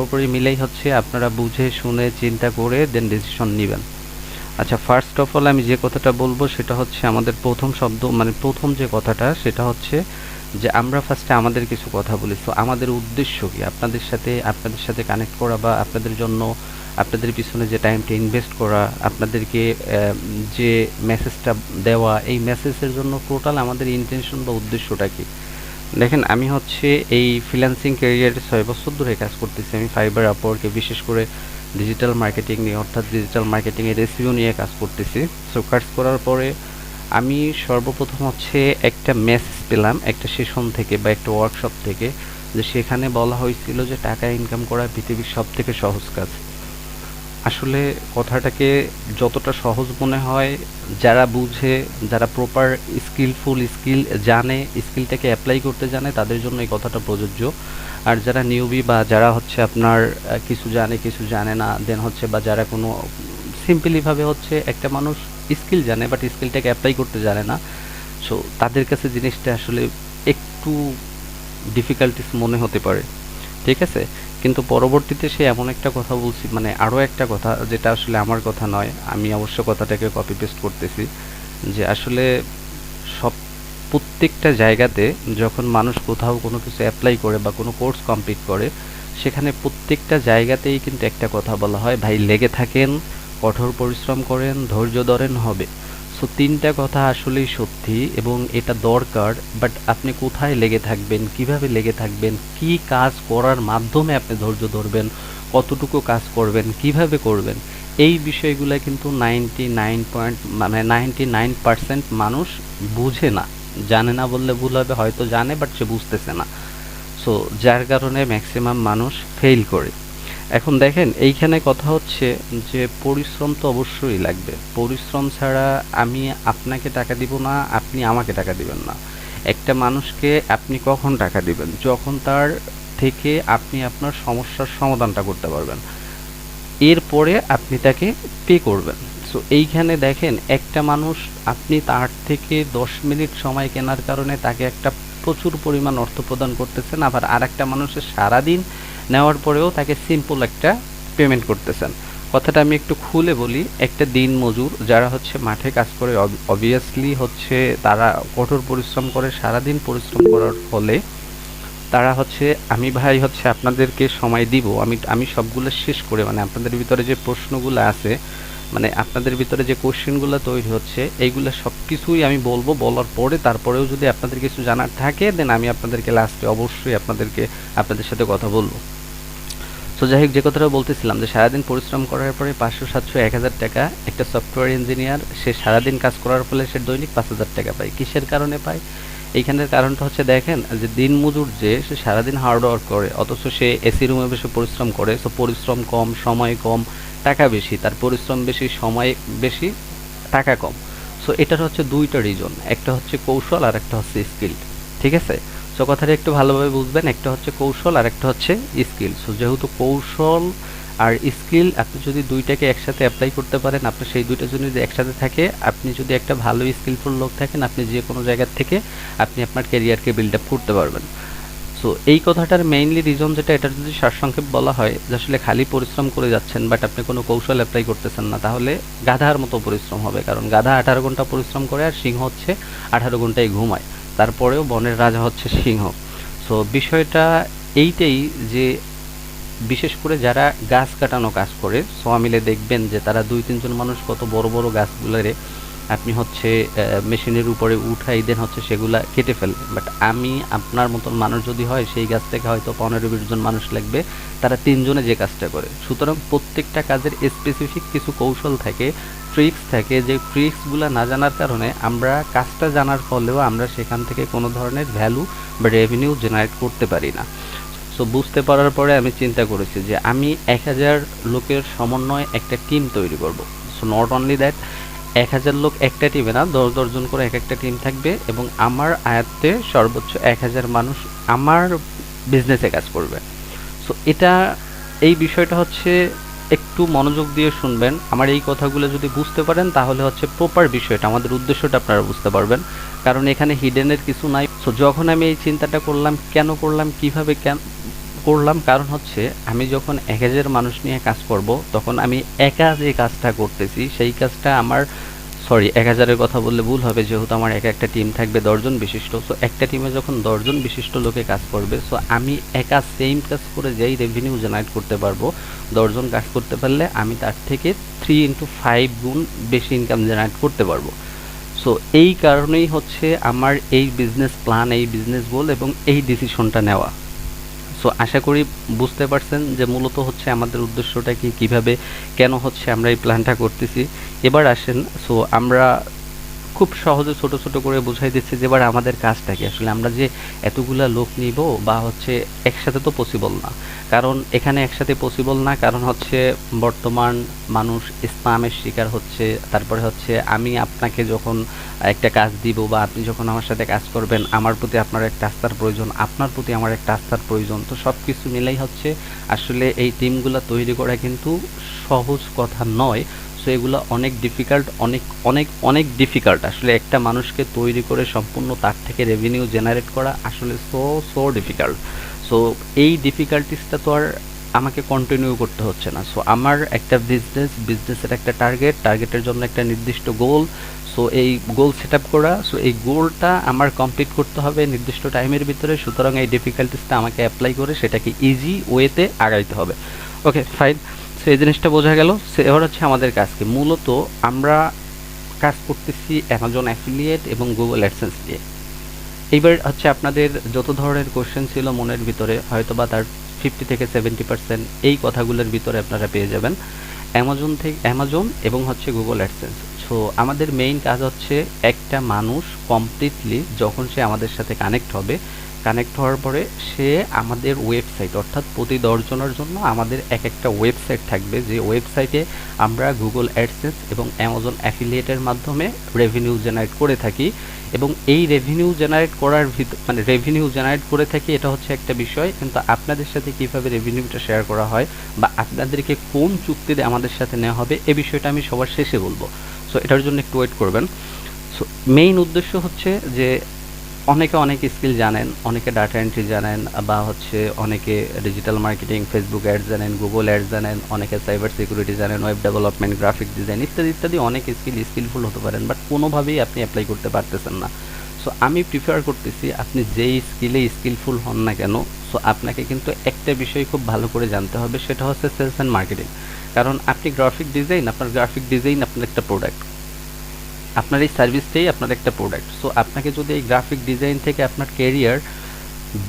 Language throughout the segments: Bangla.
সর্বোপরি মিলেই হচ্ছে আপনারা বুঝে শুনে চিন্তা করে দেন ডিসিশন নেবেন। আচ্ছা, ফার্স্ট অফ অল আমি যে কথাটা বলবো সেটা হচ্ছে আমাদের প্রথম শব্দ মানে প্রথম যে কথাটা সেটা হচ্ছে যে আমরা ফার্স্টে আমাদের কিছু কথা বলি। সো আমাদের উদ্দেশ্য কি আপনাদের সাথে কানেক্ট করা বা আপনাদের জন্য আপনাদের পিছনে যে টাইমটা ইনভেস্ট করা, আপনাদেরকে যে মেসেজটা দেওয়া, এই মেসেজের জন্য টোটাল আমাদের ইন্টেনশন বা উদ্দেশ্যটা কি। দেখেন, আমি হচ্ছে এই ফ্রিল্যান্সিং ক্যারিয়ারে 6 বছর ধরে কাজ করতেছি। আমি ফাইবার, আপওয়ার্কে বিশেষ করে ডিজিটাল মার্কেটিং নিয়ে, অর্থাৎ ডিজিটাল মার্কেটিংয়ের এসইও নিয়ে কাজ করতেছি। সো কাজ করার পরে আমি সর্বপ্রথম হচ্ছে একটা মেসেজ পেলাম একটা সেশন থেকে বা একটা ওয়ার্কশপ থেকে, যে সেখানে বলা হয়েছিল যে টাকা ইনকাম করা পৃথিবীর সবথেকে সহজ কাজ। আসলে কথাটাকে যতটা সহজ মনে হয়, যারা বুঝে, যারা প্রপার স্কিল জানে, স্কিলটাকে অ্যাপ্লাই করতে জানে, তাদের জন্য এই কথাটা প্রযোজ্য। আর যারা নিউবি বা যারা হচ্ছে আপনার কিছু জানে কিছু জানে না, দেন হচ্ছে বা যারা কোনো সিম্পলিভাবে হচ্ছে একটা মানুষ স্কিল জানে বাট স্কিলটাকে অ্যাপ্লাই করতে জানে না, সো তাদের কাছে জিনিসটা আসলে একটু ডিফিকাল্টিস মনে হতে পারে। ঠিক আছে, কিন্তু পরবর্তীতে সে এমন একটা কথা বলছি, মানে আরও একটা কথা যেটা আসলে আমার কথা নয়, আমি অবশ্য কথাটাকে কপি পেস্ট করতেছি, যে আসলে সব প্রত্যেকটা জায়গাতে যখন মানুষ কোথাও কোনো কিছু অ্যাপ্লাই করে বা কোনো কোর্স কমপ্লিট করে, সেখানে প্রত্যেকটা জায়গাতেই কিন্তু একটা কথা বলা হয়, ভাই লেগে থাকেন, কঠোর পরিশ্রম করেন, ধৈর্য ধরেন, হবে। সো তিনটা কথা আসলেই সত্যি এবং এটা দরকার। বাট আপনি কোথায় লেগে থাকবেন, কিভাবে লেগে থাকবেন, কি কাজ করার মাধ্যমে আপনি ধৈর্য ধরবেন, কতটুকু কাজ করবেন, কিভাবে করবেন, এই বিষয়গুলো কিন্তু 99% মানুষ বুঝে না। জানে না বললে ভুল হবে, হয়তো জানে বাট সে বুঝতেছে না। সো যার কারণে ম্যাক্সিমাম মানুষ ফেল করে। এখন দেখেন, এইখানে কথা হচ্ছে যে পরিশ্রম তো অবশ্যই লাগবে। পরিশ্রম ছাড়া আমি আপনাকে টাকা দিব না, আপনি আমাকে টাকা দিবেন না। একটা মানুষকে আপনি কখন টাকা দিবেন? যখন তার থেকে আপনি আপনার সমস্যার সমাধানটা করতে পারবেন, এরপরে আপনি তাকে পে করবেন। সো এইখানে দেখেন, একটা মানুষ আপনি তার থেকে 10 মিনিট সময় কেনার কারণে তাকে একটা প্রচুর পরিমাণ অর্থ প্রদান করতেছেন, আবার আর একটা মানুষের সারাদিন নেওয়ার পরেও তাকে সিম্পল একটা পেমেন্ট করতেছেন। কথাটা আমি একটু খুলে বলি, একটা দিন মজুর যারা হচ্ছে মাঠে কাজ করে, অবভিয়াসলি হচ্ছে তারা কঠোর পরিশ্রম করে, সারাদিন পরিশ্রম করার ফলে তারা হচ্ছে, আমি ভাই হচ্ছে আপনাদেরকে সময় দিব, আমি সবগুলো শেষ করে, মানে আপনাদের ভিতরে যে প্রশ্নগুলো আছে, মানে আপনাদের ভিতরে যে কোশ্চেনগুলো তৈরি হচ্ছে, এইগুলো সব কিছুই আমি বলবো। বলার পরে তারপরেও যদি আপনাদের কিছু জানার থাকে, দেন আমি আপনাদেরকে লাস্টে অবশ্যই আপনাদের সাথে কথা বলবো। সো যাই হোক, যে কথাটা বলতেছিলাম, যে সারাদিন পরিশ্রম করার পরে 500, 700, 1000 টাকা একটা সফটওয়্যার ইঞ্জিনিয়ার, সে সারাদিন কাজ করার ফলে সে দৈনিক 5000 টাকা পায়। কিসের কারণে পায়? এইখানের কারণটা হচ্ছে, দেখেন যে দিন মজুর যে সে সারাদিন হার্ড ওয়ার্ক করে, অথচ সে এসি রুমে বসে পরিশ্রম করে। সো পরিশ্রম কম, সময় কম, টাকা বেশি। তার পরিশ্রম বেশি, সময় বেশি, টাকা কম। সো এটার হচ্ছে দুইটা রিজন, একটা হচ্ছে কৌশল আর একটা হচ্ছে স্কিল। ঠিক আছে, সো কথাটা একটু ভালোভাবে বুঝবেন, একটা হচ্ছে কৌশল আর একটা হচ্ছে স্কিল। সো যেহেতু কৌশল আর স্কিল আপনি যদি দুইটাকে একসাথে অ্যাপ্লাই করতে পারেন, আপনার সেই দুইটা যদি একসাথে থাকে, আপনি যদি একটা ভালো স্কিলফুল লোক থাকেন, আপনি যে কোনো জায়গার থেকে আপনি আপনার ক্যারিয়ারকে বিল্ড আপ করতে পারবেন। সো এই কথাটার মেইনলি রিজন যেটা, এটার যদি সারসংক্ষেপ বলা হয়, যে আসলে খালি পরিশ্রম করে যাচ্ছেন বাট আপনি কোনো কৌশল অ্যাপ্লাই করতেছেন না, তাহলে গাধার মতো পরিশ্রম হবে। কারণ গাধা 18 ঘন্টা পরিশ্রম করে আর সিংহ হচ্ছে 18 ঘন্টায় ঘুমায়, তারপরেও বনের রাজা হচ্ছে সিংহ। সো বিষয়টা এইটাই, যে বিশেষ করে যারা গাছ কাটানো কাজ করে, সোয়া মিলে দেখবেন যে তারা 2-3 জন মানুষ কত বড় বড় গাছগুলোরে আপনি হচ্ছে মেশিনের উপরে উঠাই দেন, হচ্ছে সেগুলা কেটে ফেলে। বাট আমি আপনার মতন মানুষ যদি হয়, সেই গাছ থেকে হয়তো 15-20 জন মানুষ লাগবে, তারা 3 জনে যে কাজটা করে। সুতরাং প্রত্যেকটা কাজের স্পেসিফিক কিছু কৌশল থাকে, ট্রিক্স থাকে, যে ট্রিক্সগুলো না জানার কারণে আমরা কাজটা জানার ফলেও আমরা সেখান থেকে কোনো ধরনের ভ্যালু বা রেভিনিউ জেনারেট করতে পারি না। সো বুঝতে পারার পরে আমি চিন্তা করেছি যে আমি 1000 লোকের সমন্বয়ে একটা টিম তৈরি করব। সো নট অনলি দ্যাট, 1000 লোক একটা টিমে না, 10-10 জন করে এক একটা টিম থাকবে এবং আমার আয়ত্তে সর্বোচ্চ 1000 মানুষ আমার বিজনেসে কাজ করবে। সো এই বিষয়টা হচ্ছে, একটু মনোযোগ দিয়ে শুনবেন। আমার এই কথাগুলো যদি বুঝতে পারেন, তাহলে হচ্ছে প্রপার বিষয়টা, আমাদের উদ্দেশ্যটা আপনারা বুঝতে পারবেন। কারণ এখানে হিডেনের কিছু নাই। সো যখন আমি এই চিন্তাটা করলাম, কেন করলাম, কিভাবে করলাম কারণ হচ্ছে আমি যখন ১,০০০ মানুষ নিয়ে কাজ করব তখন আমি একা যে কাজটা করতেছি সেই কাজটা আমার, সরি ১,০০০-এর কথা বললে ভুল হবে, যেহেতু আমার একা একটা টিম থাকবে ১০ জন বিশিষ্ট। সো একটা টিমে যখন ১০ জন বিশিষ্ট লোকে কাজ করবে, সো আমি একা সেম কাজ করে যেই রেভিনিউ জেনারেট করতে পারবো, ১০ জন কাজ করতে পারলে আমি তার থেকে 3 into 5 গুণ বেশি ইনকাম জেনারেট করতে পারবো। সো এই কারণেই হচ্ছে আমার এই বিজনেস প্ল্যান, এই বিজনেস গোল এবং এই ডিসিশনটা নেওয়া। সো আশা করি বুঝতে পারছেন যে মূলত হচ্ছে আমাদের উদ্দেশ্যটা কি, কিভাবে কেন হচ্ছে আমরা এই প্ল্যানটা করতেছি। এবার আসেন, সো আমরা খুব সহজে ছোট ছোট করে বুঝাই দিচ্ছি যে এবার আমাদের কাজটা কি। আসলে আমরা যে এতগুলা লোক নিব বা হচ্ছে একসাথে তো পসিবল না, কারণ এখানে একসাথে পসিবল না, কারণ হচ্ছে বর্তমান মানুষ স্প্যামের শিকার হচ্ছে। তারপরে হচ্ছে আমি আপনাকে যখন একটা কাজ দিব বা আপনি যখন আমার সাথে কাজ করবেন, আমার প্রতি আপনার একটা আস্থার প্রয়োজন, আপনার প্রতি আমার একটা আস্থার প্রয়োজন। তো সব কিছু মিলেই হচ্ছে আসলে এই টিমগুলো তৈরি করা কিন্তু সহজ কথা নয়। সো এগুলো অনেক ডিফিকাল্ট, অনেক অনেক অনেক ডিফিকাল্ট। আসলে একটা মানুষকে তৈরি করে সম্পূর্ণ তার থেকে রেভিনিউ জেনারেট করা আসলে সো ডিফিকাল্ট। সো এই ডিফিকাল্টিসটা তো আর আমাকে কন্টিনিউ করতে হচ্ছে না। সো আমার একটা বিজনেসের একটা টার্গেটের জন্য একটা নির্দিষ্ট গোল। সো এই গোল সেট আপ করা, সো এই গোলটা আমার কমপ্লিট করতে হবে নির্দিষ্ট টাইমের ভিতরে। সুতরাং এই ডিফিকাল্টিসটা আমাকে অ্যাপ্লাই করে সেটাকে ইজি ওয়েতে আগাইতে হবে। Okay fine. সো এই জিনিসটা বোঝা গেল। সো এবার হচ্ছে আমাদের কাজ কি। মূলত আমরা কাজ করতেছি অ্যামাজন অ্যাফিলিয়েট এবং গুগল অ্যাডসেন্স দিয়ে। এইবার হচ্ছে আপনাদের যত ধরনের কোশ্চেন ছিল মনের ভিতরে, হয়তো বা তার 50 থেকে 70% এই কথাগুলোর ভিতরে আপনারা পেয়ে যাবেন অ্যামাজন এবং হচ্ছে গুগল অ্যাডসেন্স। সো আমাদের মেইন কাজ হচ্ছে একটা মানুষ কমপ্লিটলি যখন সে আমাদের সাথে কানেক্ট হওয়ার পরে সে আমাদের ওয়েবসাইট, অর্থাৎ প্রতি ১০ জনের জন্য আমাদের এক একটা ওয়েবসাইট থাকবে, যে ওয়েবসাইটে আমরা গুগল অ্যাডসেন্স এবং অ্যামাজন অ্যাফিলিয়েটের মাধ্যমে রেভিনিউ জেনারেট করে থাকি। এবং এই রেভিনিউ জেনারেট করার মানে রেভিনিউ জেনারেট করে থাকি এটা হচ্ছে একটা বিষয়, কিন্তু আপনাদের সাথে কিভাবে রেভিনিউটা শেয়ার করা হয় বা আপনাদেরকে কোন চুক্তিতে আমাদের সাথে নেওয়া হবে এ বিষয়টা আমি সবার শেষে বলবো। সো এটার জন্য একটু ওয়েট করবেন। সো মেইন উদ্দেশ্য হচ্ছে যে অনেকে অনেক স্কিল জানেন, অনেকে ডাটা এন্ট্রি জানেন, বা হচ্ছে অনেকে ডিজিটাল মার্কেটিং, ফেসবুক অ্যাডস জানেন, গুগল অ্যাডস জানেন, অনেকে সাইবার সিকিউরিটি জানেন, ওয়েব ডেভেলপমেন্ট, গ্রাফিক ডিজাইন ইত্যাদি ইত্যাদি অনেক স্কিলফুল হতে পারেন, বাট কোনোভাবেই আপনি অ্যাপ্লাই করতে পারতেছেন না। সো আমি প্রিফার করতেছি আপনি যেই স্কিলফুল হন না কেন, সো আপনাকে কিন্তু একটা বিষয় খুব ভালো করে জানতে হবে, সেটা হচ্ছে সেলস অ্যান্ড মার্কেটিং। কারণ আপনি আপনার গ্রাফিক ডিজাইন আপনার একটা প্রোডাক্ট, আপনার এই সার্ভিসটাই আপনার একটা প্রোডাক্ট। সো আপনাকে যদি এই গ্রাফিক ডিজাইন থেকে আপনার ক্যারিয়ার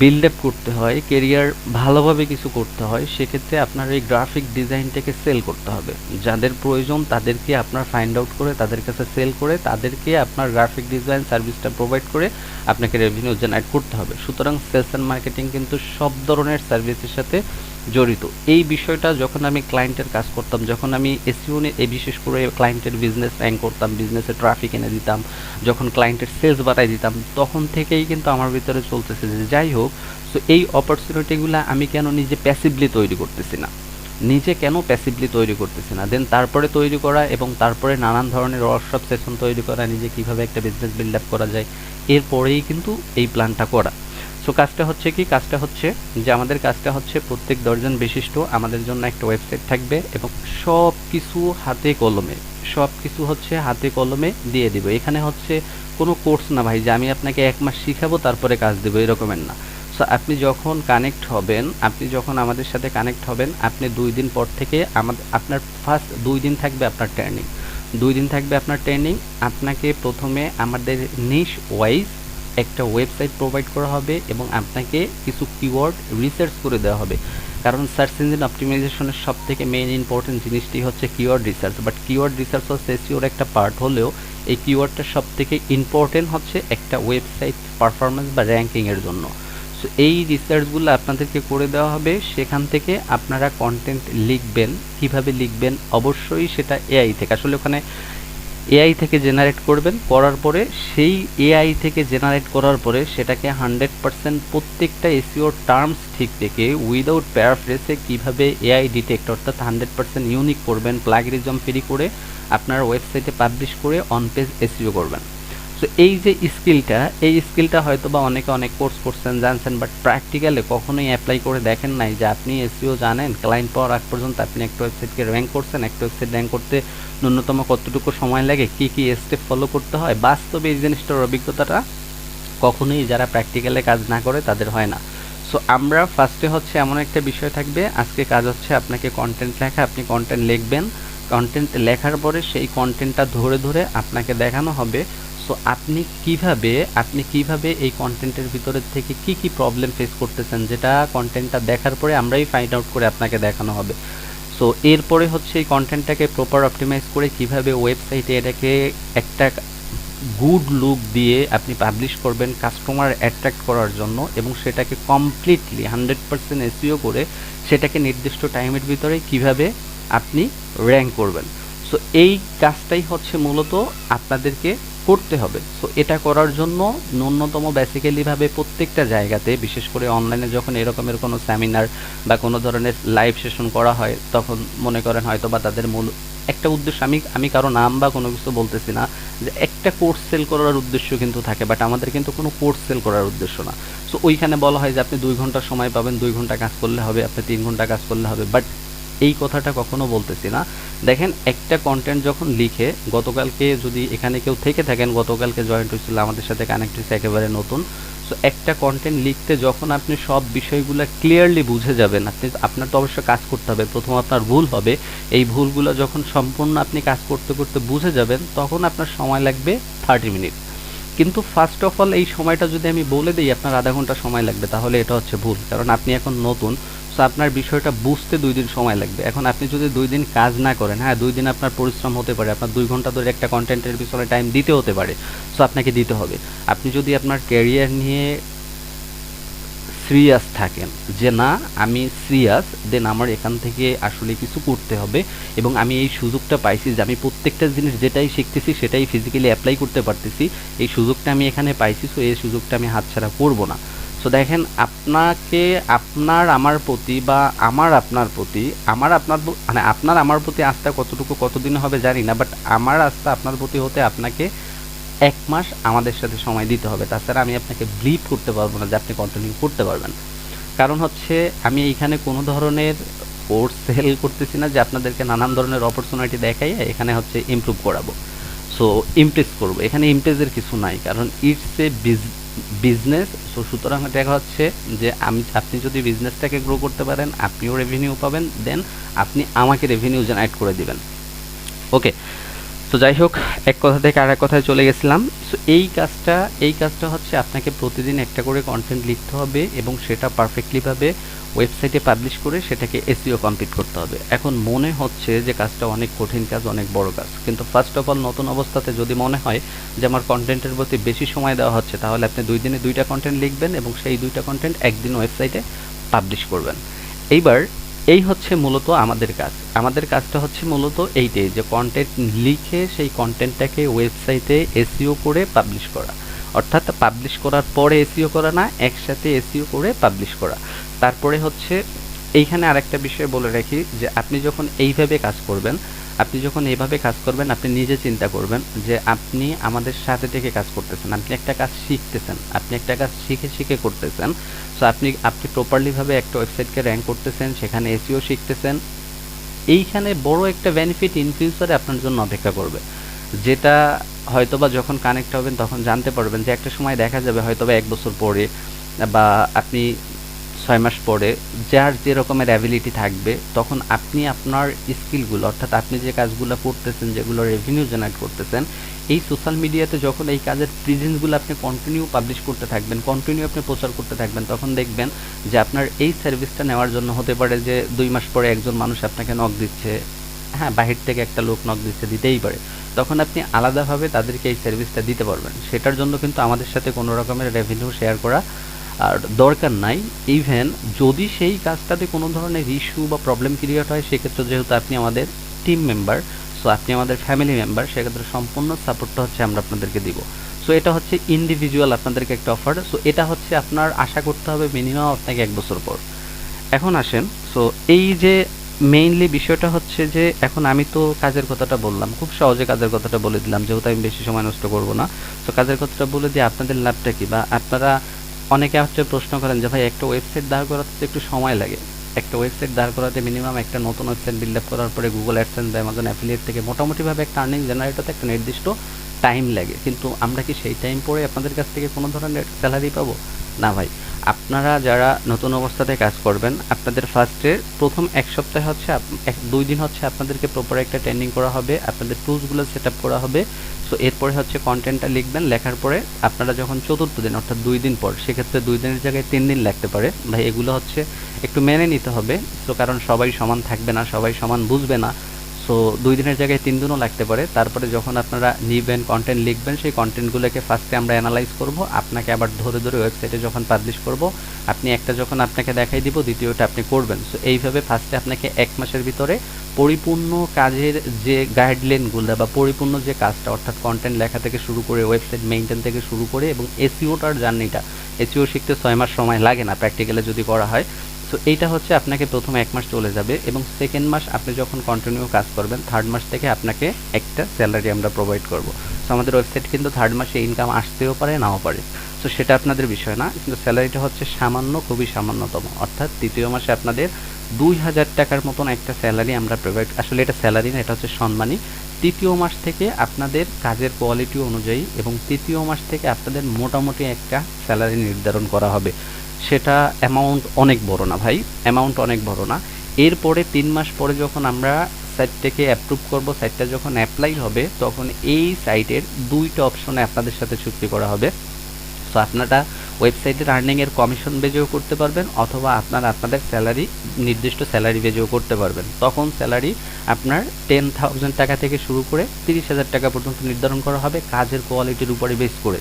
বিল্ড আপ করতে হয়, ক্যারিয়ার ভালোভাবে কিছু করতে হয়, সেক্ষেত্রে আপনার এই গ্রাফিক ডিজাইনটাকে সেল করতে হবে। যাদের প্রয়োজন তাদেরকে আপনার ফাইন্ড আউট করে তাদের কাছে সেল করে তাদেরকে আপনার গ্রাফিক ডিজাইন সার্ভিসটা প্রোভাইড করে আপনাকে রেভিনিউ জেনারেট করতে হবে। সুতরাং সেলস অ্যান্ড মার্কেটিং কিন্তু সব ধরনের সার্ভিসের সাথে জড়িত। এই বিষয়টা যখন আমি ক্লায়েন্টের কাজ করতাম, যখন আমি এসইও এই বিশেষ করে ক্লায়েন্টের বিজনেস র্যাঙ্ক করতাম, বিজনেসে ট্রাফিক এনে দিতাম, যখন ক্লায়েন্টের সেলস বাড়াই দিতাম, তখন থেকেই কিন্তু আমার ভিতরে চলতেছে যে যাই হোক, সো এই অপরচুনিটিগুলো আমি কেন নিজে প্যাসিভলি তৈরি করতেছি না, দেন তারপরে তৈরি করা এবং তারপরে নানান ধরনের ওয়ার্কশপ সেশন তৈরি করা, নিজে কিভাবে একটা বিজনেস বিল্ড আপ করা যায়, এরপরেই কিন্তু এই প্ল্যানটা করা। সো কাজটা হচ্ছে যে আমাদের কাজটা হচ্ছে প্রত্যেক ১০ জন বিশিষ্ট আমাদের জন্য একটা ওয়েবসাইট থাকবে এবং সব কিছু হাতে কলমে দিয়ে দিব। এখানে হচ্ছে কোনো কোর্স না ভাই, যে আমি আপনাকে ১ মাস শিখাবো তারপরে কাজ দেবো, এরকমের না। সো আপনি যখন আমাদের সাথে কানেক্ট হবেন, আপনি ২ দিন পর থেকে আপনার ফার্স্ট ২ দিন থাকবে আপনার ট্রেনিং। আপনাকে প্রথমে আমাদের নিশ ওয়াইজ একটা ওয়েবসাইট প্রোভাইড করা হবে এবং আপনাকে কিছু কিওয়ার্ড রিসার্চ করে দেওয়া হবে। কারণ সার্চ ইঞ্জিন অপটিমাইজেশনের সব থেকে মেইন ইম্পর্টেন্ট জিনিসটি হচ্ছে keyword research. But keyword research হচ্ছে এসইওর একটা পার্ট হলেও এই কিওয়ার্ডটা সব থেকে ইম্পর্টেন্ট হচ্ছে একটা ওয়েবসাইট পারফরমেন্স বা র্যাঙ্কিংয়ের জন্য। সো এই রিসার্চগুলো আপনাদেরকে করে দেওয়া হবে। সেখান থেকে আপনারা কন্টেন্ট লিখবেন। কিভাবে লিখবেন? অবশ্যই সেটা এআই থেকে, আসলে ওখানে এআই থেকে জেনারেট করবেন, করার পরে সেই এআই থেকে জেনারেট করার পরে সেটাকে 100% প্রত্যেকটা এসইও টার্মস ঠিক রেখে উইদাউট প্যারাফ্রেসে কীভাবে এআই ডিটেক্ট, অর্থাৎ 100% ইউনিক করবেন, প্লাগরিজম ফ্রি করে আপনার ওয়েবসাইটে পাবলিশ করে অন পেজ এসইও করবেন। সো এই যে স্কিলটা, এই স্কিলটা হয়তো বা অনেকে অনেক কোর্স করছেন, জানছেন, বাট প্র্যাকটিক্যালি কখনোই অ্যাপ্লাই করে দেখেন নাই যে আপনি এসইও জানেন, ক্লায়েন্ট পাওয়ার আগ পর্যন্ত আপনি একটা ওয়েবসাইটকে র্যাঙ্ক করছেন, একটা ওয়েবসাইট র্যাঙ্ক করতে ন্যূনতম কতটুকু সময় লাগে, কী কী স্টেপ ফলো করতে হয়। বাস্তবে এই জিনিসটার অভিজ্ঞতাটা কখনোই যারা প্র্যাকটিক্যালে কাজ না করে তাদের হয় না। সো আমরা ফার্স্টে হচ্ছে এমন একটা বিষয় থাকবে, আজকে কাজ হচ্ছে আপনাকে কন্টেন্ট লেখা, আপনি কন্টেন্ট লিখবেন, কন্টেন্ট লেখার পরে সেই কন্টেন্টটা ধরে ধরে আপনাকে দেখানো হবে। সো আপনি কিভাবে এই কন্টেন্টের ভিতরে থেকে কি কি প্রবলেম ফেস করতেছেন, যেটা কন্টেন্টটা দেখার পরে আমরাই ফাইন্ড আউট করে আপনাকে দেখানো হবে। সো এরপরে হচ্ছে এই কন্টেন্টটাকে প্রপার অপটিমাইজ করে কিভাবে ওয়েবসাইটে এটাকে একটা গুড লুক দিয়ে আপনি পাবলিশ করবেন কাস্টমার অ্যাট্রাক্ট করার জন্য, এবং সেটাকে কমপ্লিটলি 100% এসইও করে সেটাকে নির্দিষ্ট টাইমের ভিতরে কিভাবে আপনি র্যাঙ্ক করবেন। সো এই কাজটাই হচ্ছে মূলত আপনাদেরকে করতে হবে। সো এটা করার জন্য ন্যূনতম বেসিক্যালিভাবে প্রত্যেকটা জায়গাতে, বিশেষ করে অনলাইনে যখন এরকমের কোনো সেমিনার বা কোনো ধরনের লাইভ সেশন করা হয়, তখন মনে করেন হয়তো বা তাদের মূল একটা উদ্দেশ্য, আমি কারো নাম বা কোনো কিছু বলতেছি না, যে একটা কোর্স সেল করার উদ্দেশ্য কিন্তু থাকে, বাট আমাদের কিন্তু কোনো কোর্স সেল করার উদ্দেশ্য না। সো ওইখানে বলা হয় যে আপনি 2 ঘন্টা সময় পাবেন, 2 ঘন্টা কাজ করলে হবে, আপনি 3 ঘন্টা কাজ করলে হবে, বাট এই কথাটা কখনো বলতেছি না। দেখেন, একটা কন্টেন্ট যখন লিখে, গতকালকে যদি এখানে কেউ থেকে থাকেন, গতকালকে জয়েন্ট হয়েছিল, আমাদের সাথে কানেক্ট হয়েছে, একেবারে নতুন। সো একটা কন্টেন্ট লিখতে যখন আপনি সব বিষয়গুলো ক্লিয়ারলি বুঝে যাবেন, আপনার তো অবশ্যই কাজ করতে হবে, প্রথম আপনার ভুল হবে, এই ভুলগুলো যখন সম্পূর্ণ আপনি কাজ করতে করতে বুঝে যাবেন, তখন আপনার সময় লাগবে 30 মিনিট। কিন্তু ফার্স্ট অফ অল এই সময়টা যদি আমি বলে দিই আপনার আধা ঘন্টা সময় লাগবে, তাহলে এটা হচ্ছে ভুল, কারণ আপনি এখন নতুন। সো আপনার বিষয়টা বুঝতে 2 দিন সময় লাগবে। এখন আপনি যদি 2 দিন কাজ না করেন, হ্যাঁ 2 দিন আপনার পরিশ্রম হতে পারে, আপনার 2 ঘন্টা ধরে একটা কন্টেন্টের পিছনে টাইম দিতে হতে পারে, সো আপনাকে দিতে হবে। আপনি যদি আপনার ক্যারিয়ার নিয়ে সিরিয়াস থাকেন, যে না আমি সিরিয়াস, দেন আমার এখান থেকে আসলে কিছু করতে হবে, এবং আমি এই সুযোগটা পাইছি যে আমি প্রত্যেকটা জিনিস যেটাই শিখতেছি সেটাই ফিজিক্যালি অ্যাপ্লাই করতে পারতেছি, এই সুযোগটা আমি এখানে পাইছি, সো এই সুযোগটা আমি হাতছাড়া করব না। সো দেখেন, আপনাকে আপনার আমার প্রতি বা আমার আপনার প্রতি, মানে আপনার আমার প্রতি আস্থা কতটুকু কতদিন হবে জানি না, বাট আমার আস্থা আপনার প্রতি হতে আপনাকে 1 মাস আমাদের সাথে সময় দিতে হবে, তাছাড়া আমি আপনাকে ব্লিভ করতে পারবো না যে আপনি কন্টিনিউ করতে পারবেন। কারণ হচ্ছে আমি এইখানে কোনো ধরনের কোর্স সেল করতেছি না যে আপনাদেরকে নানান ধরনের অপরচুনিটি দেখাই এখানে হচ্ছে ইমপ্রুভ করাবো, সো ইমপ্রেস করবো, এখানে ইমপ্রেসের কিছু নাই, কারণ ইটস এ বিজনেস। সো সুতরাং দেখা হচ্ছে যে আপনি যদি বিজনেসটাকে গ্রো করতে পারেন, আপনিও রেভিনিউ পাবেন, দেন আপনি আমাকে রেভিনিউ জেনারেট করে দিবেন। ওকে, তো যাই হোক, এক কথা থেকে আরেক কথায় চলে গেছিলাম। সো এই কাজটা হচ্ছে আপনাকে প্রতিদিন একটা করে কন্টেন্ট লিখতে হবে, এবং সেটা পারফেক্টলিভাবে ওয়েবসাইটে পাবলিশ করে সেটাকে এসইও কমপ্লিট করতে হবে। এখন মনে হচ্ছে যে কাজটা অনেক কঠিন কাজ, অনেক বড় কাজ, কিন্তু ফার্স্ট অফ অল নতুন অবস্থাতে যদি মনে হয় যে আমার কন্টেন্টের প্রতি বেশি সময় দেওয়া হচ্ছে, তাহলে আপনি 2 দিনে 2টা কন্টেন্ট লিখবেন, এবং সেই 2টা কন্টেন্ট একদিন ওয়েবসাইটে পাবলিশ করবেন। এইবার এই হচ্ছে মূলত আমাদের কাজ। আমাদের কাজটা হচ্ছে মূলত এইটাই, যে কন্টেন্ট লিখে সেই কন্টেন্টটাকে ওয়েবসাইটে এসইও করে পাবলিশ করা, অর্থাৎ পাবলিশ করার পরে এসইও করা না, একসাথে এসইও করে পাবলিশ করা। তারপরে হচ্ছে এইখানে আরেকটা বিষয় বলে রাখি, যে আপনি যখন এইভাবে কাজ করবেন, আপনি যখন এইভাবে কাজ করবেন, আপনি নিজে চিন্তা করবেন যে আপনি আমাদের সাথে থেকে কাজ করতেছেন, আপনি একটা কাজ শিখতেছেন, আপনি একটা কাজ শিখে শিখে করতেছেন। সো আপনি প্রপারলিভাবে একটা ওয়েবসাইটকে র্যাঙ্ক করতেছেন, সেখানে এসইও শিখতেছেন। এইখানে বড় একটা বেনিফিট ইন ফিউচারে আপনার জন্য অপেক্ষা করবে, যেটা হয়তোবা যখন কানেক্ট হবেন তখন জানতে পারবেন, যে একটা সময় দেখা যাবে হয়তোবা 1 বছর পরে বা আপনি 6 মাস পরে, যার যে রকমের অ্যাবিলিটি থাকবে, তখন আপনি আপনার স্কিলগুলো, অর্থাৎ আপনি যে কাজগুলো করতেছেন, যেগুলো রেভিনিউ জেনারেট করতেছেন, এই সোশ্যাল মিডিয়াতে যখন এই কাজের প্রেজেন্সগুলো আপনি কন্টিনিউ পাবলিশ করতে থাকবেন, কন্টিনিউ আপনি প্রচার করতে থাকবেন, তখন দেখবেন যে আপনার এই সার্ভিসটা নেওয়ার জন্য হতে পারে যে 2 মাস পরে একজন মানুষ আপনাকে নক দিচ্ছে, হ্যাঁ বাহির থেকে একটা লোক নক দিচ্ছে, দিতেই পারে, তখন আপনি আলাদাভাবে তাদেরকে এই সার্ভিসটা দিতে পারবেন। সেটার জন্য কিন্তু আমাদের সাথে কোনো রকমের রেভিনিউ শেয়ার করা আর দরকার নাই। ইভেন যদি সেই কাজটাতে কোনো ধরনের ইস্যু বা প্রবলেম ক্রিয়েট হয়, সেক্ষেত্রে যেহেতু আপনি আমাদের টিম মেম্বার, সো আপনি আমাদের ফ্যামিলি মেম্বার, সেক্ষেত্রে সম্পূর্ণ সাপোর্টটা হচ্ছে আমরা আপনাদেরকে দিব। সো এটা হচ্ছে ইন্ডিভিজুয়াল আপনাদেরকে একটা অফার। সো এটা হচ্ছে আপনার আশা করতে হবে মিনিমাম আপনাকে 1 বছর পর। এখন আসেন, সো এই যে মেইনলি বিষয়টা হচ্ছে যে এখন আমি তো কাজের কথাটা বললাম, খুব সহজে কাজের কথাটা বলে দিলাম, যেহেতু আমি বেশি সময় নষ্ট করব না। তো কাজের কথাটা বলে দিয়ে আপনাদের লাভটা কি, বা আপনারা অনেকে হচ্ছে প্রশ্ন করেন যে ভাই একটা ওয়েবসাইট দাঁড় করাতে তো একটু সময় লাগে, একটা ওয়েবসাইট দাঁড় করাতে মিনিমাম একটা নতুন ওয়েবসাইট বিল্ড আপ করার পরে গুগল অ্যাডসেন্স বা অ্যামাজন অ্যাফিলিয়েট থেকে মোটামুটিভাবে একটা আর্নিং জেনারেট হতে একটা নির্দিষ্ট টাইম লাগে, কিন্তু আমরা কি সেই টাইম পরে আপনাদের কাছ থেকে কোনো ধরনের স্যালারি পাবো? না ভাই। আপনারা যারা নতুন অবস্থাতে কাজ করবেন, আপনাদের ফার্স্টে প্রথম এক সপ্তাহে হচ্ছে 2 দিন হচ্ছে আপনাদেরকে প্রপার একটা ট্রেনিং করা হবে, আপনাদের টুলসগুলো সেট আপ করা হবে। সো এরপরে হচ্ছে কন্টেন্টটা লিখবেন, লেখার পরে আপনারা যখন চতুর্থ দিন অর্থাৎ 2 দিন পর, সেক্ষেত্রে 2 দিনের জায়গায় 3 দিন লাগতে পারে ভাই, এগুলো হচ্ছে একটু মেনে নিতে হবে। সো কারণ সবাই সমান থাকবে না, সবাই সমান বুঝবে না। সো 2 দিনের জায়গায় 3 দিনও লাগতে পারে। তারপরে যখন আপনারা নিবেন, কন্টেন্ট লিখবেন, সেই কন্টেন্টগুলোকে ফার্স্টে আমরা অ্যানালাইজ করব, আপনাকে আবার ধরে ধরে ওয়েবসাইটে যখন পাবলিশ করব, আপনি একটা যখন আপনাকে দেখাই দিব, দ্বিতীয়টা আপনি করবেন। সো এইভাবে ফার্স্টে আপনাকে 1 মাসের ভিতরে পরিপূর্ণ কাজের যে গাইডলাইনগুলো বা পরিপূর্ণ যে কাজটা, অর্থাৎ কন্টেন্ট লেখা থেকে শুরু করে ওয়েবসাইট মেইনটেইন থেকে শুরু করে এবং এসইওটার জার্নিটা, এসইও শিখতে 6 মাস সময় লাগে না প্র্যাকটিক্যালে যদি করা হয়। সো এইটা হচ্ছে আপনাকে প্রথম 1 মাস চলে যাবে, এবং সেকেন্ড মাস আপনি যখন কন্টিনিউ কাজ করবেন, থার্ড মাস থেকে আপনাকে একটা স্যালারি আমরা প্রোভাইড করব। সো আমাদের ওয়েবসাইট কিন্তু থার্ড মাসে ইনকাম আসতেও পারে, নাও পারে। সো সেটা আপনাদের বিষয় না, কিন্তু স্যালারিটা হচ্ছে সামান্য, খুবই সামান্যতম, অর্থাৎ তৃতীয় মাসে আপনাদের 2000 টাকার মতন একটা স্যালারি আমরা প্রোভাইড, আসলে এটা স্যালারি না, এটা হচ্ছে সম্মানী। তৃতীয় মাস থেকে আপনাদের কাজের কোয়ালিটি অনুযায়ী এবং তৃতীয় মাস থেকে আপনাদের মোটামুটি একটা স্যালারি নির্ধারণ করা হবে। সেটা অ্যামাউন্ট অনেক বড় না ভাই, অ্যামাউন্ট অনেক বড় না। এরপরে 3 মাস পরে যখন আমরা সাইটটাকে অ্যাপ্রুভ করব, সাইটটা যখন অ্যাপ্লাই হবে, তখন এই সাইটের 2টা অপশনে আপনাদের সাথে চুক্তি করা হবে। সো আপনারা ওয়েবসাইটের আর্নিংয়ের কমিশন বেজেও করতে পারবেন, অথবা আপনারা আপনাদের স্যালারি নির্দিষ্ট স্যালারি বেজেও করতে পারবেন। তখন স্যালারি আপনার 10,000 টাকা থেকে শুরু করে 30,000 টাকা পর্যন্ত নির্ধারণ করা হবে কাজের কোয়ালিটির উপরে বেস করে।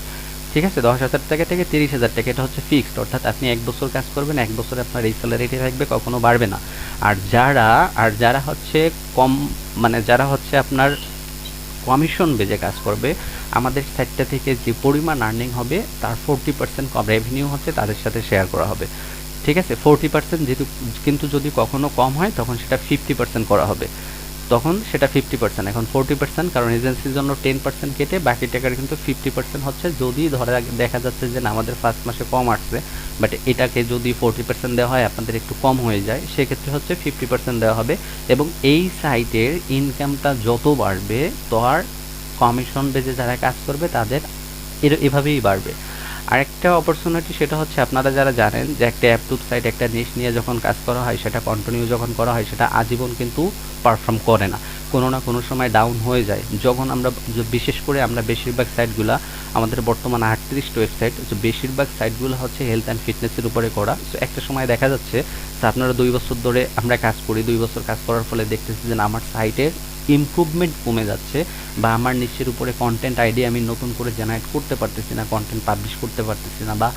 ঠিক আছে, 10,000 টাকা থেকে 30,000 টাকা, এটা হচ্ছে ফিক্সড, অর্থাৎ আপনি 1 বছর কাজ করবেন, 1 বছরে আপনার এই স্যালারিটি থাকবে, কখনো বাড়বে না। আর যারা হচ্ছে কম, মানে যারা হচ্ছে আপনার কমিশন বেজে কাজ করবে, আমাদের সাইটটা থেকে যে পরিমাণ আর্নিং হবে তার 40% কম রেভিনিউ হচ্ছে তাদের সাথে শেয়ার করা হবে। ঠিক আছে, 40% যেহেতু, কিন্তু যদি কখনো কম হয় তখন সেটা 50% করা হবে, তখন সেটা 50%, এখন 40%, কারণ এজেন্সির জন্য 10% কেটে বাকি টাকার কিন্তু 50% হচ্ছে, যদি ধরে দেখা যাচ্ছে যে না আমাদের ফার্স্ট মাসে কম আসছে, বাট এটাকে যদি 40% দেওয়া হয় আপনাদের একটু কম হয়ে যায়, সেক্ষেত্রে হচ্ছে 50% দেওয়া হবে। এবং এই সাইটের ইনকামটা যত বাড়বে, তো আর কমিশন বেজে যারা কাজ করবে তাদের এভাবেই বাড়বে। আরেকটা অপরচুনিটি, সেটা হচ্ছে আপনারা যারা জানেন যে একটা অ্যাপটুব সাইট, একটা নিশ নিয়ে যখন কাজ করা হয়, সেটা কন্টিনিউ যখন করা হয়, সেটা আজীবন কিন্তু পারফর্ম করে না, কোনো না কোনো সময় ডাউন হয়ে যায়। যখন আমরা, বিশেষ করে আমরা বেশিরভাগ সাইটগুলো, আমাদের বর্তমানে 38টা ওয়েবসাইট, তো বেশিরভাগ সাইটগুলো হচ্ছে হেলথ অ্যান্ড ফিটনেসের উপরে করা। সো একটা সময় দেখা যাচ্ছে যে আপনারা 2 বছর ধরে আমরা কাজ করি, 2 বছর কাজ করার ফলে দেখতেছি যে আমার সাইটের ইমপ্রুভমেন্ট কমে যাচ্ছে, বা আমার নিচের উপরে কন্টেন্ট আইডি আমি নতুন করে জেনারেট করতে পারতেছি না, কন্টেন্ট পাবলিশ করতে পারতেছি না, বা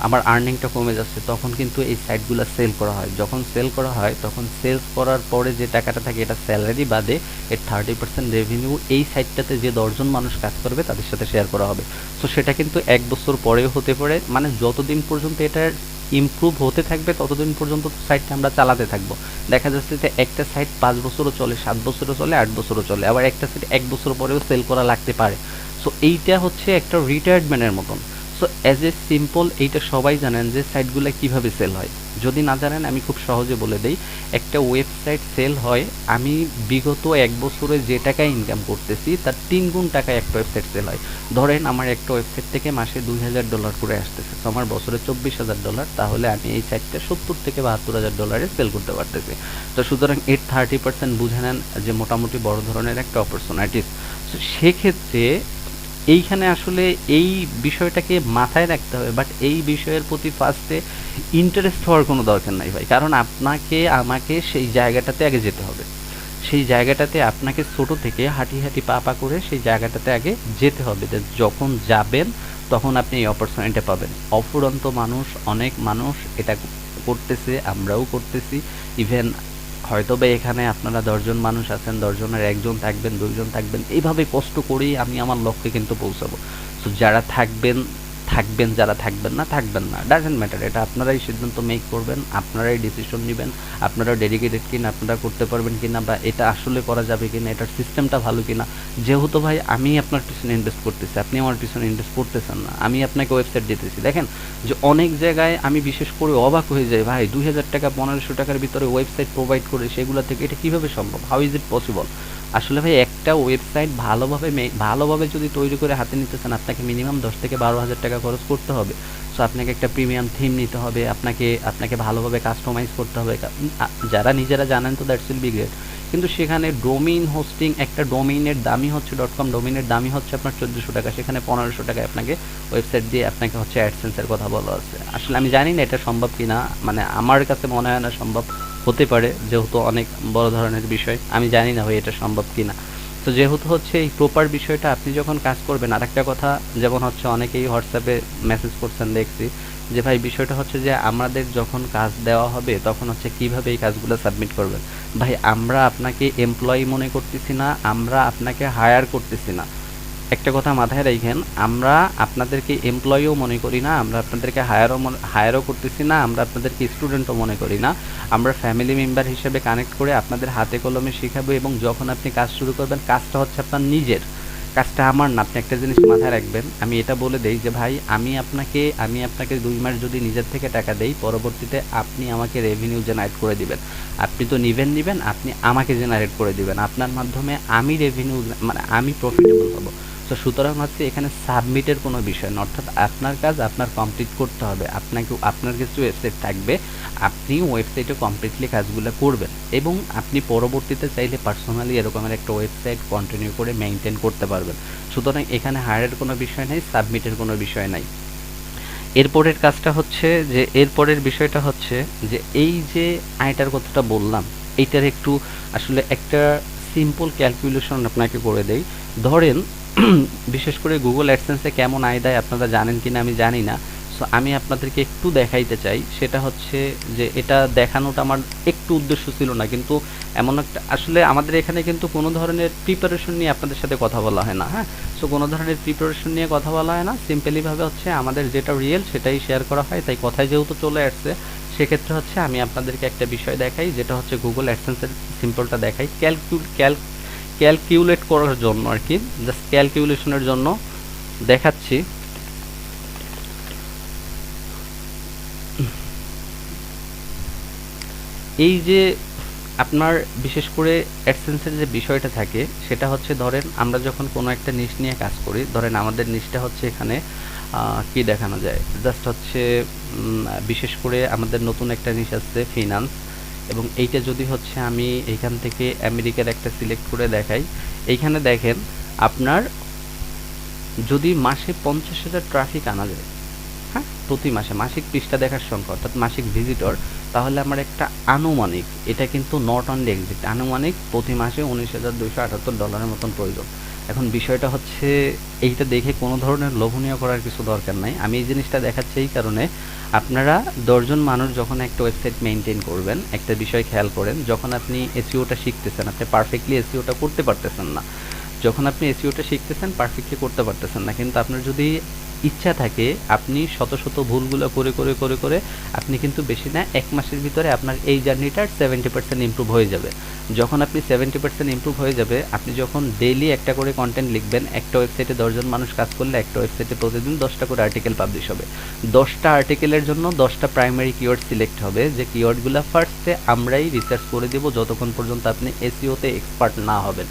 আমার আর্নিংটা কমে যাচ্ছে, তখন কিন্তু এই সাইটগুলো সেল করা হয়। যখন সেল করা হয়, তখন সেলস করার পরে যে টাকাটা থাকে, এটা স্যালারি বাদে এর 30% রেভিনিউ এই সাইটটাতে যে 10 জন মানুষ কাজ করবে তাদের সাথে শেয়ার করা হবে। সো সেটা কিন্তু 1 বছর পরেও হতে পারে, মানে যতদিন পর্যন্ত এটার ইমপ্রুভ হতে থাকবে ততদিন পর্যন্ত সাইটটা আমরা চালাতে থাকবো। দেখা যাচ্ছে যে একটা সাইট 5 বছরও চলে, 7 বছরও চলে, 8 বছরও চলে, আবার একটা সাইট 1 বছর পরেও সেল করা লাগতে পারে। সো এইটা হচ্ছে একটা রিটায়ারমেন্টের মতন। সো অ্যাজ এ সিম্পল, এইটা সবাই জানেন যে সাইটগুলো কিভাবে সেল হয়। যদি না জানেন আমি খুব সহজে বলে দেই, একটা ওয়েবসাইট সেল হয়, আমি বিগত 1 বছরে যে টাকা ইনকাম করতেছি তার 3 গুণ টাকায় একটা ওয়েবসাইট সেল হয়। ধরেন আমার একটা ওয়েবসাইট থেকে মাসে $2,000 করে আসতেছে, তো আমার বছরে $24,000, তাহলে আমি এই সাইটটা 70 থেকে $72,000 সেল করতে পারতেছি। তো সুতরাং এর 30% বুঝে নেন যে মোটামুটি বড় ধরনের একটা অপরচুনিটিস। সেক্ষেত্রে এইখানে আসলে এই বিষয়টাকে মাথায় রাখতে হবে, বাট এই বিষয়ের প্রতি ফার্স্টে ইন্টারেস্ট হওয়ার কোনো দরকার নাই ভাই, কারণ আপনাকে আমাকে সেই জায়গাটাতে আগে যেতে হবে, সেই জায়গাটাতে আপনাকে ছোট থেকে হাঁটি হাঁটি পা পা করে সেই জায়গাটাতে আগে যেতে হবে, যে যখন যাবেন তখন আপনি এই অপরচুনিটি পাবেন। অফুরন্ত মানুষ, অনেক মানুষ এটা করতেছে, আমরাও করতেছি। ইভেন হয়তো বা এখানে আপনারা 10 জন মানুষ আছেন, 10 জনের 1 জন থাকবেন, 2 জন থাকবেন, এইভাবে কষ্ট করেই আমি আমার লক্ষ্যে কিন্তু পৌঁছাবো। সো যারা থাকবেন, থাকবেন, যারা থাকবেন না থাকবেন না, ডাজেন্ট ম্যাটার। এটা আপনারাই সিদ্ধান্ত মেক করবেন, আপনারাই ডিসিশন নেবেন, আপনারা ডেডিকেটেড কিনা, আপনারা করতে পারবেন কিনা, বা এটা আসলে করা যাবে কিনা, এটার সিস্টেমটা ভালো কিনা। যেহেতু ভাই আমি আপনার পিছনে ইনভেস্ট করতেছি, আপনি আমার পিছনে ইনভেস্ট করতেছেন না, আমি আপনাকে ওয়েবসাইট দিতেছি, দেখেন যে অনেক জায়গায় আমি বিশেষ করে অবাক হয়ে যাই, ভাই 2000 টাকা 1500 টাকার ভিতরে ওয়েবসাইট প্রোভাইড করে, সেগুলো থেকে এটা কীভাবে সম্ভব, হাউ ইজ ইট পসিবল। আসলে ভাই একটা ওয়েবসাইট ভালোভাবে যদি তৈরি করে হাতে নিতে চান, আপনাকে মিনিমাম 10 থেকে 12 হাজার টাকা খরচ করতে হবে। সো আপনাকে একটা প্রিমিয়াম থিম নিতে হবে, আপনাকে ভালোভাবে কাস্টমাইজ করতে হবে। যারা নিজেরা জানেন তো দ্যাটস উইল বি গ্রেট, কিন্তু সেখানে ডোমেইন হোস্টিং, একটা ডোমেইনের দামই হচ্ছে .com, ডোমেইনের দামই হচ্ছে আপনার 1400 টাকা, সেখানে 1500 টাকায় আপনাকে ওয়েবসাইট দিয়ে আপনাকে হচ্ছে অ্যাডসেন্সের কথা বলা আছে। আসলে আমি জানি না এটা সম্ভব কিনা, মানে আমার কাছে মনে হয় না সম্ভব, হতে পারে যেহেতু অনেক বড় ধরনের বিষয়, আমি জানি না ভাই এটা সম্ভব কিনা। তো যেহেতু হচ্ছে এই প্রপার বিষয়টা আপনি যখন কাজ করবেন, আর একটা কথা, যেমন হচ্ছে অনেকেই হোয়াটসঅ্যাপে মেসেজ করছেন দেখছি যে ভাই বিষয়টা হচ্ছে যে আমাদের যখন কাজ দেওয়া হবে তখন হচ্ছে কিভাবে এই কাজগুলো সাবমিট করবেন। ভাই আমরা আপনাকে এমপ্লয়ি মনে করতেছি না, আমরা আপনাকে হায়ার করতেছি না। একটা কথা মাথায় রাখেন, আমরা আপনাদেরকে এমপ্লয়িও মনে করি না, আমরা আপনাদেরকে হায়ারও করতেছি না, আমরা আপনাদেরকে স্টুডেন্টও মনে করি না। আমরা ফ্যামিলি মেম্বার হিসেবে কানেক্ট করে আপনাদের হাতে কলমে শেখাবো, এবং যখন আপনি কাজ শুরু করবেন কাজটা হচ্ছে আপনার নিজের, কাজটা আমার না। আপনি একটা জিনিস মাথায় রাখবেন, আমি এটা বলে দেই যে ভাই আমি আপনাকে 2 মাস যদি নিজের থেকে টাকা দেই, পরবর্তীতে আপনি আমাকে রেভিনিউ জেনারেট করে দিবেন। আপনি তো নিবেন, আপনি আমাকে জেনারেট করে দিবেন, আপনার মাধ্যমে আমি রেভিনিউ, মানে আমি প্রফিটেবল হব। তো সুতরাং হচ্ছে এখানে সাবমিটের কোনো বিষয় না, অর্থাৎ আপনার কাজ আপনার কমপ্লিট করতে হবে। আপনার কিছু ওয়েবসাইট থাকবে, আপনি ওয়েবসাইটে কমপ্লিটলি কাজগুলো করবেন, এবং আপনি পরবর্তীতে চাইলে পার্সোনালি এরকমের একটা ওয়েবসাইট কন্টিনিউ করে মেনটেন করতে পারবেন। সুতরাং এখানে হায়ারের কোনো বিষয় নেই, সাবমিটের কোনো বিষয় নাই। এরপরের কাজটা হচ্ছে যে, এরপরের বিষয়টা হচ্ছে যে এই যে আয়টার কথাটা বললাম, এইটার একটু আসলে একটা সিম্পল ক্যালকুলেশন আপনাকে করে দেই। ধরেন বিশেষ করে গুগল অ্যাডসেন্সে কেমন আয় দেয় আপনারা জানেন কিনা আমি জানি না। সো আমি আপনাদেরকে একটু দেখাইতে চাই, সেটা হচ্ছে যে এটা দেখানোটা আমার একটু উদ্দেশ্য ছিল না, কিন্তু এমন একটা, আসলে আমাদের এখানে কিন্তু কোনো ধরনের প্রিপারেশন নিয়ে আপনাদের সাথে কথা বলা হয় না, হ্যাঁ। সো কোনো ধরনের প্রিপারেশন নিয়ে কথা বলা হয় না, সিম্পলিভাবে হচ্ছে আমাদের যেটা রিয়েল সেটাই শেয়ার করা হয়। তাই কথায় যেহেতু চলে আসছে, সেক্ষেত্রে হচ্ছে আমি আপনাদেরকে একটা বিষয় দেখাই, যেটা হচ্ছে গুগল অ্যাডসেন্সের সিম্পলটা দেখাই, ক্যালকুলেট করার জন্য আর কি, জাস্ট ক্যালকুলেশনের জন্য দেখাচ্ছি। এই যে আপনার বিশেষ করে অ্যাডসেন্সের যে বিষয়টা থাকে, সেটা হচ্ছে ধরেন আমরা যখন কোনো একটা নিশ নিয়ে কাজ করি, ধরেন আমাদের নিশটা হচ্ছে এখানে কি দেখানো যায়, জাস্ট হচ্ছে বিশেষ করে আমাদের নতুন একটা নিশ আসছে ফিনান্স, এবং এইটা যদি হচ্ছে আমি এইখান থেকে আমেরিকার একটা সিলেক্ট করে দেখাই, এইখানে দেখেন আপনার যদি মাসে 50,000 ট্রাফিক আনা যায়, হ্যাঁ, প্রতি মাসে মাসিক পৃষ্ঠা দেখার সংখ্যা অর্থাৎ মাসিক ভিজিটর, তাহলে আমার একটা আনুমানিক, এটা কিন্তু নট অনলি এক্সাক্ট, আনুমানিক প্রতি মাসে $19,278 মতন প্রয়োজন। এখন বিষয়টা হচ্ছে এইটা দেখে কোনো ধরনের লোভনীয় করার কিছু দরকার নাই, আমি এই জিনিসটা দেখাচ্ছি এই কারণে, আপনারা 10 জন মানুষ যখন একটা ওয়েবসাইট মেনটেন করবেন, একটা বিষয় খেয়াল করেন, যখন আপনি এসইওটা শিখতেছেন, আপনি পারফেক্টলি এসইওটা করতে পারতেছেন না, যখন আপনি এসইওটা শিখতেছেন পারফেক্টলি করতে পারতেছেন না, কিন্তু আপনার যদি ইচ্ছা থাকে, আপনি শত শত ভুলগুলো করে করে করে করে আপনি কিন্তু বেশি না 1 মাসের ভিতরে আপনার এই জার্নিটার 70% ইমপ্রুভ হয়ে যাবে। যখন আপনি 70% ইমপ্রুভ হয়ে যাবে, আপনি যখন ডেইলি একটা করে কন্টেন্ট লিখবেন, একটা ওয়েবসাইটে 10 জন মানুষ কাজ করলে একটা ওয়েবসাইটে প্রতিদিন 10টা করে আর্টিকেল পাবলিশ হবে। 10টা আর্টিকেলের জন্য 10টা প্রাইমারি কিওয়ার্ড সিলেক্ট হবে, যে কিওয়ার্ডগুলো ফার্স্টে আমরাই রিসার্চ করে দেব যতক্ষণ পর্যন্ত আপনি এসইওতে এক্সপার্ট না হবেন।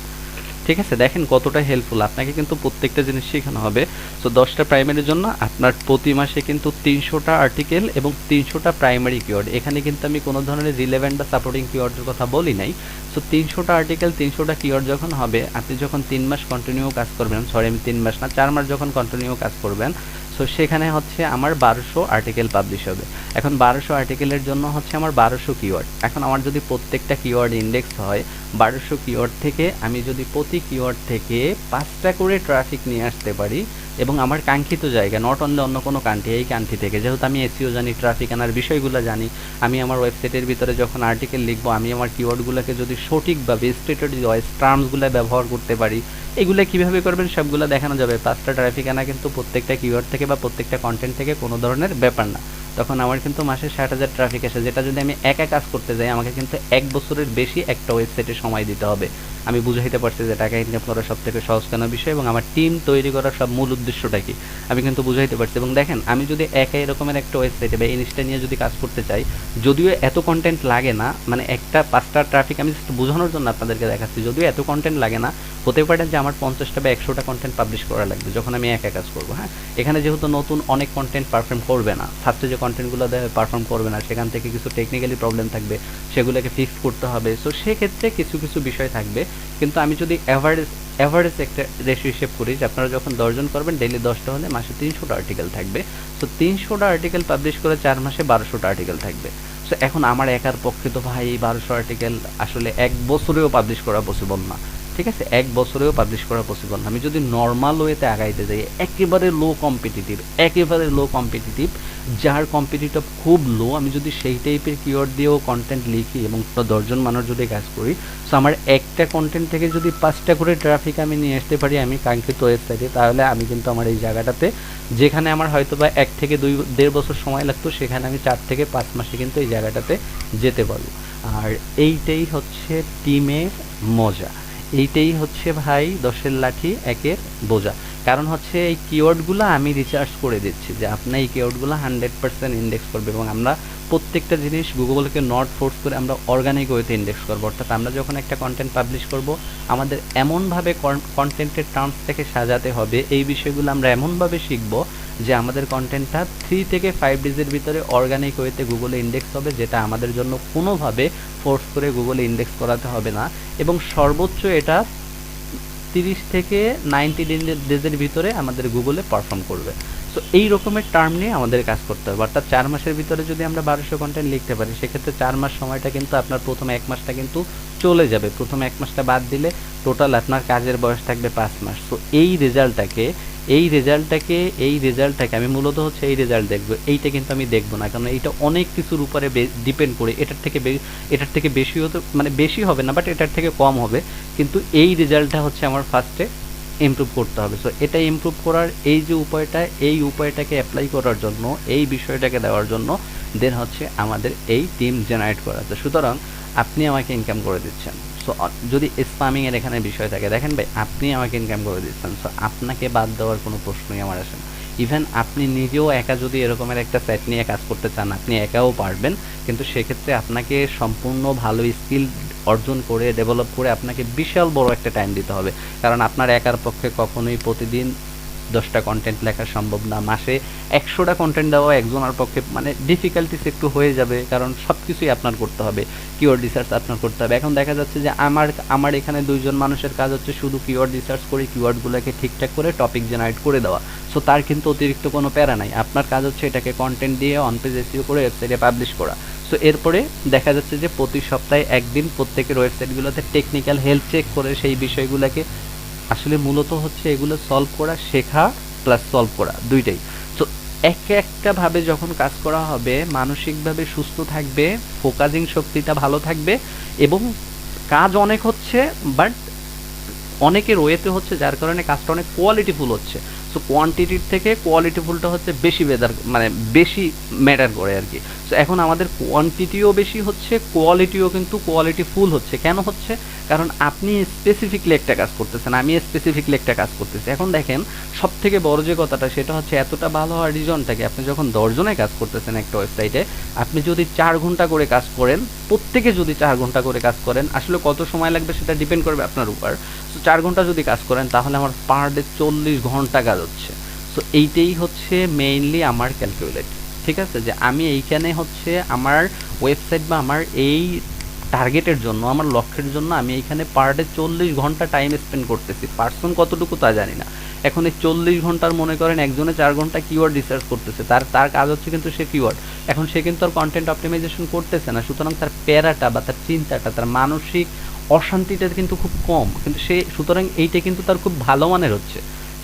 ঠিক আছে, দেখেন কতটা হেল্পফুল, আপনাকে কিন্তু প্রত্যেকটা জিনিস শেখানো হবে। সো 10টা প্রাইমারির জন্য আপনার প্রতি মাসে কিন্তু 300টা আর্টিকেল এবং 300টা প্রাইমারি কিওয়ার্ড, এখানে কিন্তু আমি কোনো ধরনের রিলেভেন্ট বা সাপোর্টিং কিওয়ার্ডের কথা বলি নাই। সো 300টা আর্টিকেল 300টা কিওয়ার্ড যখন হবে, আপনি যখন 3 মাস কন্টিনিউ কাজ করবেন, সরি আমি 3 মাস না 4 মাস যখন কন্টিনিউ কাজ করবেন, সো সেখানে হচ্ছে আমার 1200 আর্টিকেল পাবলিশ হবে। এখন 1200 আর্টিকেলের জন্য হচ্ছে আমার 1200 কিওয়ার্ড। এখন আমার যদি প্রত্যেকটা কিওয়ার্ড ইন্ডেক্স হয় 1200 কিওয়ার্ড থেকে, আমি যদি প্রতি কিওয়ার্ড থেকে 5টা করে ট্রাফিক নিয়ে আসতে পারি, এবং আমার কাঙ্ক্ষিত জায়গা, নট অনলি অন্য কোনো কান্ট্রি, এই কান্ট্রি থেকে যেহেতু আমি এসইও জানি, ট্রাফিক আনার বিষয়গুলো জানি, আমি আমার ওয়েবসাইটের ভিতরে যখন আর্টিকেল লিখবো আমি আমার কিওয়ার্ডগুলোকে যদি সঠিকভাবে স্টেটেড ওয়াইজ টার্মসগুলো ব্যবহার করতে পারি, এগুলো কীভাবে করবেন সবগুলো দেখানো যাবে। 5টা ট্রাফিক আনা কিন্তু প্রত্যেকটা কিওয়ার্ড থেকে বা প্রত্যেকটা কন্টেন্ট থেকে কোনো ধরনের ব্যাপার না। তখন আমার কিন্তু মাসে 60,000 ট্রাফিক আসে, যেটা যদি আমি একা কাজ করতে যাই আমাকে কিন্তু 1 বছরের বেশি একটা ওয়েবসাইটে সময় দিতে হবে। আমি বুঝাইতে পারছি যে টাকা ইনকাম করা সব থেকে সহজ কেন বিষয় এবং আমার টিম তৈরি করার সব মূল উদ্দেশ্যটা কি আমি কিন্তু বুঝাইতে পারছি। এবং দেখেন আমি যদি একা এরকমের একটা ওয়েবসাইটে বা ইনস্টা নিয়ে যদি কাজ করতে চাই, যদিও এত কন্টেন্ট লাগে না, মানে একটা 5টা ট্রাফিক আমি জাস্ট বোঝানোর জন্য আপনাদেরকে দেখাচ্ছি, যদিও এত কন্টেন্ট লাগে না, হতে পারে যে আমার 50টা বা 100টা কন্টেন্ট পাবলিশ করা লাগবে যখন আমি একা কাজ করবো। হ্যাঁ, এখানে যেহেতু নতুন অনেক কন্টেন্ট পারফর্ম করবে না, ফার্স্টে যে কন্টেন্টগুলো দেয় পারফর্ম করবে না, সেখান থেকে কিছু টেকনিক্যালি প্রবলেম থাকবে, সেগুলোকে ফিক্স করতে হবে। সো সেক্ষেত্রে কিছু কিছু বিষয় থাকবে। কিন্তু আমি যদি অ্যাভারেজ একটা রেশিও হিসেব করি যে আপনারা যখন 10 জন করবেন ডেইলি 10টা হলে মাসে 300টা আর্টিকেল থাকবে। সো 300টা আর্টিকেল পাবলিশ করে 4 মাসে 1200টা আর্টিকেল থাকবে। সো এখন আমার একার পক্ষে তো ভাই 1200 আর্টিকেল আসলে 1 বছরেও পাবলিশ করা পসিবল না। ঠিক আছে, 1 বছরেও পাবলিশ করা পসিবল না। আমি যদি নর্মাল ওয়েতে আগাইতে যাই, একেবারে লো কম্পিটিটিভ, যার কম্পিটিটিভ খুব লো, আমি যদি সেই টাইপের কিওয়ার্ড দিয়েও কন্টেন্ট লিখি এবং 10 জন মানুষ যদি কাজ করি, সো আমার একটা কন্টেন্ট থেকে যদি 5টা করে ট্রাফিক আমি নিয়ে আসতে পারি আমি কাঙ্ক্ষিত ওয়েবসাইটে, তাহলে আমি কিন্তু আমার এই জায়গাটাতে, যেখানে আমার হয়তো বা 1 থেকে 2.5 বছর সময় লাগতো, সেখানে আমি 4 থেকে 5 মাসে কিন্তু এই জায়গাটাতে যেতে পারবো। আর এইটাই হচ্ছে টিমের মজা, এইটাই হচ্ছে ভাই 10-এর লাঠি 1-এর বোঝা। কারণ হচ্ছে এই কিওয়ার্ডগুলো আমি রিসার্চ করে দিচ্ছি যে আপনার এই কিওয়ার্ডগুলো 100% ইন্ডেক্স করবে এবং আমরা প্রত্যেকটা জিনিস গুগলকে নট ফোর্স করে আমরা অর্গানিক ওয়েতে ইন্ডেক্স করবো। অর্থাৎ আমরা যখন একটা কন্টেন্ট পাবলিশ করব আমাদের এমনভাবে কন্টেন্টের টার্মস থেকে সাজাতে হবে, এই বিষয়গুলো আমরা এমনভাবে শিখব যে আমাদের কন্টেন্টটা 3 থেকে 5 ডেজের ভিতরে অর্গানিক ওয়েতে গুগলে ইন্ডেক্স হবে, যেটা আমাদের জন্য কোনোভাবে ফোর্স করে গুগলে ইন্ডেক্স করাতে হবে না। এবং সর্বোচ্চ এটা 30 থেকে 90 ডেজের ভিতরে আমাদের গুগলে পারফর্ম করবে। সো এই রকমের টার্ম নিয়ে আমাদের কাজ করতে হবে। অর্থাৎ 4 মাসের ভিতরে যদি আমরা 1200 কন্টেন্ট লিখতে পারি, সেক্ষেত্রে 4 মাস সময়টা কিন্তু আপনার প্রথম 1 মাসটা কিন্তু চলে যাবে। প্রথম 1 মাসটা বাদ দিলে টোটাল আপনার কাজের বয়স থাকবে 5 মাস। সো এই রেজাল্টটাকে আমি মূলত হচ্ছে এই রেজাল্ট দেখবো, এইটা কিন্তু আমি দেখবো না, কারণ এইটা অনেক কিছুর উপরে ডিপেন্ড করে। এটার থেকে বেশি হতে, মানে বেশি হবে না, বাট এটার থেকে কম হবে, কিন্তু এই রেজাল্টটা হচ্ছে আমার ফার্স্টে ইমপ্রুভ করতে হবে। সো এটা ইমপ্রুভ করার এই যে উপায়টা, এই উপায়টাকে অ্যাপ্লাই করার জন্য, এই বিষয়টাকে দেওয়ার জন্য দেন হচ্ছে আমাদের এই টিম জেনারেট করা। তো সুতরাং আপনি আমাকে ইনকাম করে দিচ্ছেন। সো যদি স্প্যামিংয়ের এখানে বিষয় থাকে, দেখেন ভাই আপনি আমাকে ইনকাম করে দিচ্ছেন, সো আপনাকে বাদ দেওয়ার কোনো প্রশ্নই আমার আসে না। ইভেন আপনি নিজেও একা যদি এরকমের একটা সাইট নিয়ে কাজ করতে চান, আপনি একাও পারবেন, কিন্তু সেক্ষেত্রে আপনাকে সম্পূর্ণ ভালো স্কিল অর্জন করে ডেভেলপ করে আপনাকে বিশাল বড় একটা টাইম দিতে হবে। কারণ আপনার একার পক্ষে কখনোই প্রতিদিন 10টা কন্টেন্ট লেখা সম্ভব না। মাসে 100টা কন্টেন্ট দেওয়া একজনের পক্ষে মানে ডিফিকাল্টিস একটু হয়ে যাবে, কারণ সব কিছুই আপনার করতে হবে, কিওয়ার্ড রিসার্চ আপনার করতে হবে। এখন দেখা যাচ্ছে যে আমার এখানে 2 জন মানুষের কাজ হচ্ছে শুধু কিওয়ার্ড রিসার্চ করে কিওয়ার্ডগুলোকে ঠিকঠাক করে টপিক জেনারেট করে দেওয়া। সো তার কিন্তু অতিরিক্ত কোনো প্যারা নাই। আপনার কাজ হচ্ছে এটাকে কন্টেন্ট দিয়ে অন পেজ এসইও করে ওয়েবসাইটে পাবলিশ করা। সো এরপরে দেখা যাচ্ছে যে প্রতি সপ্তাহে একদিন প্রত্যেকের ওয়েবসাইটগুলোতে টেকনিক্যাল হেল্প চেক করে সেই বিষয়গুলোকে আসলে মূলত হচ্ছে এগুলো সলভ করা, শেখা প্লাস সলভ করা দুইটাই। তো একটা ভাবে যখন কাজ করা হবে মানসিকভাবে সুস্থ থাকবে, ফোকাসিং শক্তিটা ভালো থাকবে এবং কাজ অনেক হচ্ছে বাট অনেকের ওয়েতে হচ্ছে, যার কারণে কাজটা অনেক কোয়ালিটিফুল হচ্ছে। সো কোয়ান্টিটির থেকে কোয়ালিটিফুলটা হচ্ছে বেশি ম্যাটার করে আর কি। সো এখন আমাদের কোয়ান্টিটিও বেশি হচ্ছে, কোয়ালিটিও কিন্তু কোয়ালিটিফুল হচ্ছে। কেন হচ্ছে? কারণ আপনি স্পেসিফিকলি একটা কাজ করতেছেন, আমি স্পেসিফিকলি একটা কাজ করতেছি। এখন দেখেন সব থেকে বড় যে কথাটা সেটা হচ্ছে এতটা ভালো হওয়ার রিজনটাকে, আপনি যখন 10 জনে কাজ করতেছেন একটা ওয়েবসাইটে, আপনি যদি 4 ঘন্টা করে কাজ করেন, প্রত্যেকে যদি 4 ঘন্টা করে কাজ করেন, আসলে কত সময় লাগবে সেটা ডিপেন্ড করবে আপনার উপর। সো 4 ঘন্টা যদি কাজ করেন তাহলে আমার পার ডে 40 ঘন্টা কাজ হচ্ছে। সো এইটাই হচ্ছে মেইনলি আমার ক্যালকুলেট, ঠিক আছে, যে আমি এইখানে হচ্ছে আমার ওয়েবসাইট বা আমার এই টার্গেটের জন্য, আমার লক্ষ্যের জন্য আমি এইখানে পার ডে 40 ঘন্টা টাইম স্পেন্ড করতেছি। পার্সন কতটুকু তা জানি না। এখন এই 40 ঘন্টার মনে করেন একজনে 4 ঘন্টা কিওয়ার্ড রিসার্চ করতেছে, তার কাজ হচ্ছে কিন্তু সে কিওয়ার্ড, এখন সে কিন্তু আর কন্টেন্ট অপটিমাইজেশন করতেছে না। সুতরাং তার প্যারাটা বা তার চিন্তাটা, তার মানসিক অশান্তিটা কিন্তু খুব কম, কিন্তু সুতরাং এইটা কিন্তু তার খুব ভালো মানের হচ্ছে।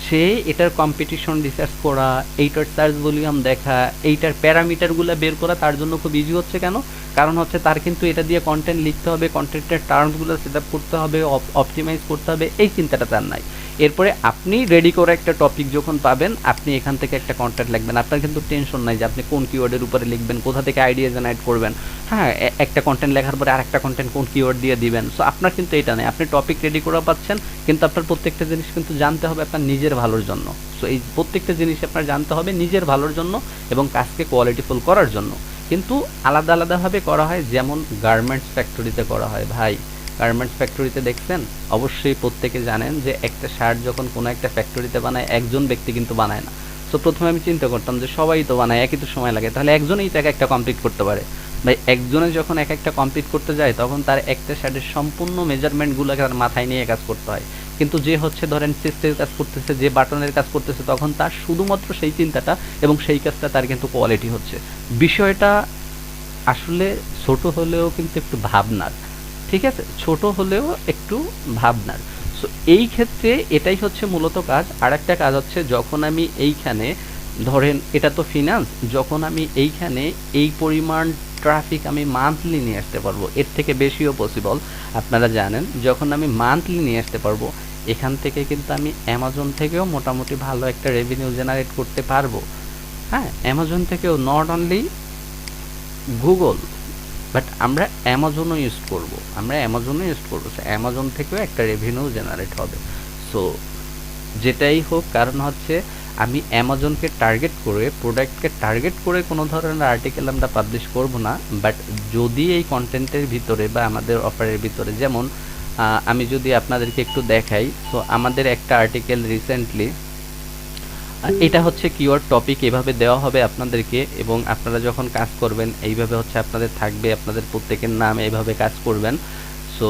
সে এটার কম্পিটিশন রিসার্চ করা, এইটার সার্চ ভলিউম দেখা, এইটার প্যারামিটারগুলো বের করা তার জন্য খুব ইজি হচ্ছে। কেন? কারণ হচ্ছে তার কিন্তু এটা দিয়ে কন্টেন্ট লিখতে হবে, কন্টেন্টের টার্মসগুলো সেট আপ করতে হবে, অপটিমাইজ করতে হবে, এই চিন্তাটা তার নাই। এরপরে আপনি রেডি করে একটা টপিক যখন পাবেন, আপনি এখান থেকে একটা কন্টেন্ট লিখবেন, আপনার কিন্তু টেনশন নাই যে আপনি কোন কিওয়ার্ডের উপরে লিখবেন, কোথা থেকে আইডিয়া জেনারেট করবেন। হ্যাঁ, একটা কন্টেন্ট লেখার পরে আরেকটা কন্টেন্ট কোন কিওয়ার্ড দিয়ে দিবেন। সো আপনার কিন্তু এটা নেই, আপনি টপিক রেডি করে পাচ্ছেন, কিন্তু আপনার প্রত্যেকটা জিনিস কিন্তু জানতে হবে আপনার নিজের ভালোর জন্য। সো এই প্রত্যেকটা জিনিস আপনার জানতে হবে নিজের ভালোর জন্য এবং কাজকে কোয়ালিটিফুল করার জন্য। কিন্তু আলাদা আলাদাভাবে করা হয়, যেমন গার্মেন্টস ফ্যাক্টরিতে করা হয়। ভাই, গার্মেন্টস ফ্যাক্টরিতে দেখছেন? অবশ্যই প্রত্যেকে জানেন যে একটা শার্ট যখন কোনো একটা ফ্যাক্টরিতে বানায়, একজন ব্যক্তি কিন্তু বানায় না। সো প্রথমে আমি চিন্তা করতাম যে সবাই তো বানায়, একই তো সময় লাগে, তাহলে একজনেই তো এক একটা কমপ্লিট করতে পারে। ভাই, একজনে যখন এক একটা কমপ্লিট করতে যায়, তখন তার একটা শার্টের সম্পূর্ণ মেজারমেন্টগুলোকে তার মাথায় নিয়ে কাজ করতে হয়। কিন্তু যে হচ্ছে ধরেন চেস্টের কাজ করতেছে, যে বাটনের কাজ করতেছে, তখন তার শুধুমাত্র সেই চিন্তাটা এবং সেই কাজটা তার কিন্তু কোয়ালিটি হচ্ছে। বিষয়টা আসলে ছোট হলেও কিন্তু একটু ভাবনার, ঠিক আছে? ছোট হলেও একটু ভাবনার। সো এই ক্ষেত্রে এটাই হচ্ছে মূলত কাজ। আর একটা কাজ হচ্ছে, যখন আমি এইখানে ধরেন এটা তো ফিনান্স, যখন আমি এইখানে এই পরিমাণ ট্রাফিক আমি মান্থলি নিয়ে আসতে পারবো, এর থেকে বেশিও পসিবল। আপনারা জানেন, যখন আমি মান্থলি নিয়ে আসতে পারবো, এখান থেকে কিন্তু আমি অ্যামাজন থেকেও মোটামুটি ভালো একটা রেভিনিউ জেনারেট করতে পারবো। হ্যাঁ, অ্যামাজন থেকেও, নট অনলি গুগল, বাট আমরা অ্যামাজনও ইউজ করব, সো অ্যামাজন থেকেও একটা রেভিনিউ জেনারেট হবে। সো যেটাই হোক, কারণ হচ্ছে আমি অ্যামাজনকে টার্গেট করে, প্রোডাক্টকে টার্গেট করে কোনো ধরনের আর্টিকেল আমরা পাবলিশ করব না। বাট যদি এই কন্টেন্টের ভিতরে বা আমাদের অফারের ভিতরে, যেমন আমি যদি আপনাদেরকে একটু দেখাই, সো আমাদের একটা আর্টিকেল রিসেন্টলি, এটা হচ্ছে কিওয়ার্ড টপিক, এভাবে দেওয়া হবে আপনাদেরকে, এবং আপনারা যখন কাজ করবেন এইভাবে হচ্ছে আপনাদের থাকবে, আপনাদের প্রত্যেকের নাম এইভাবে কাজ করবেন। সো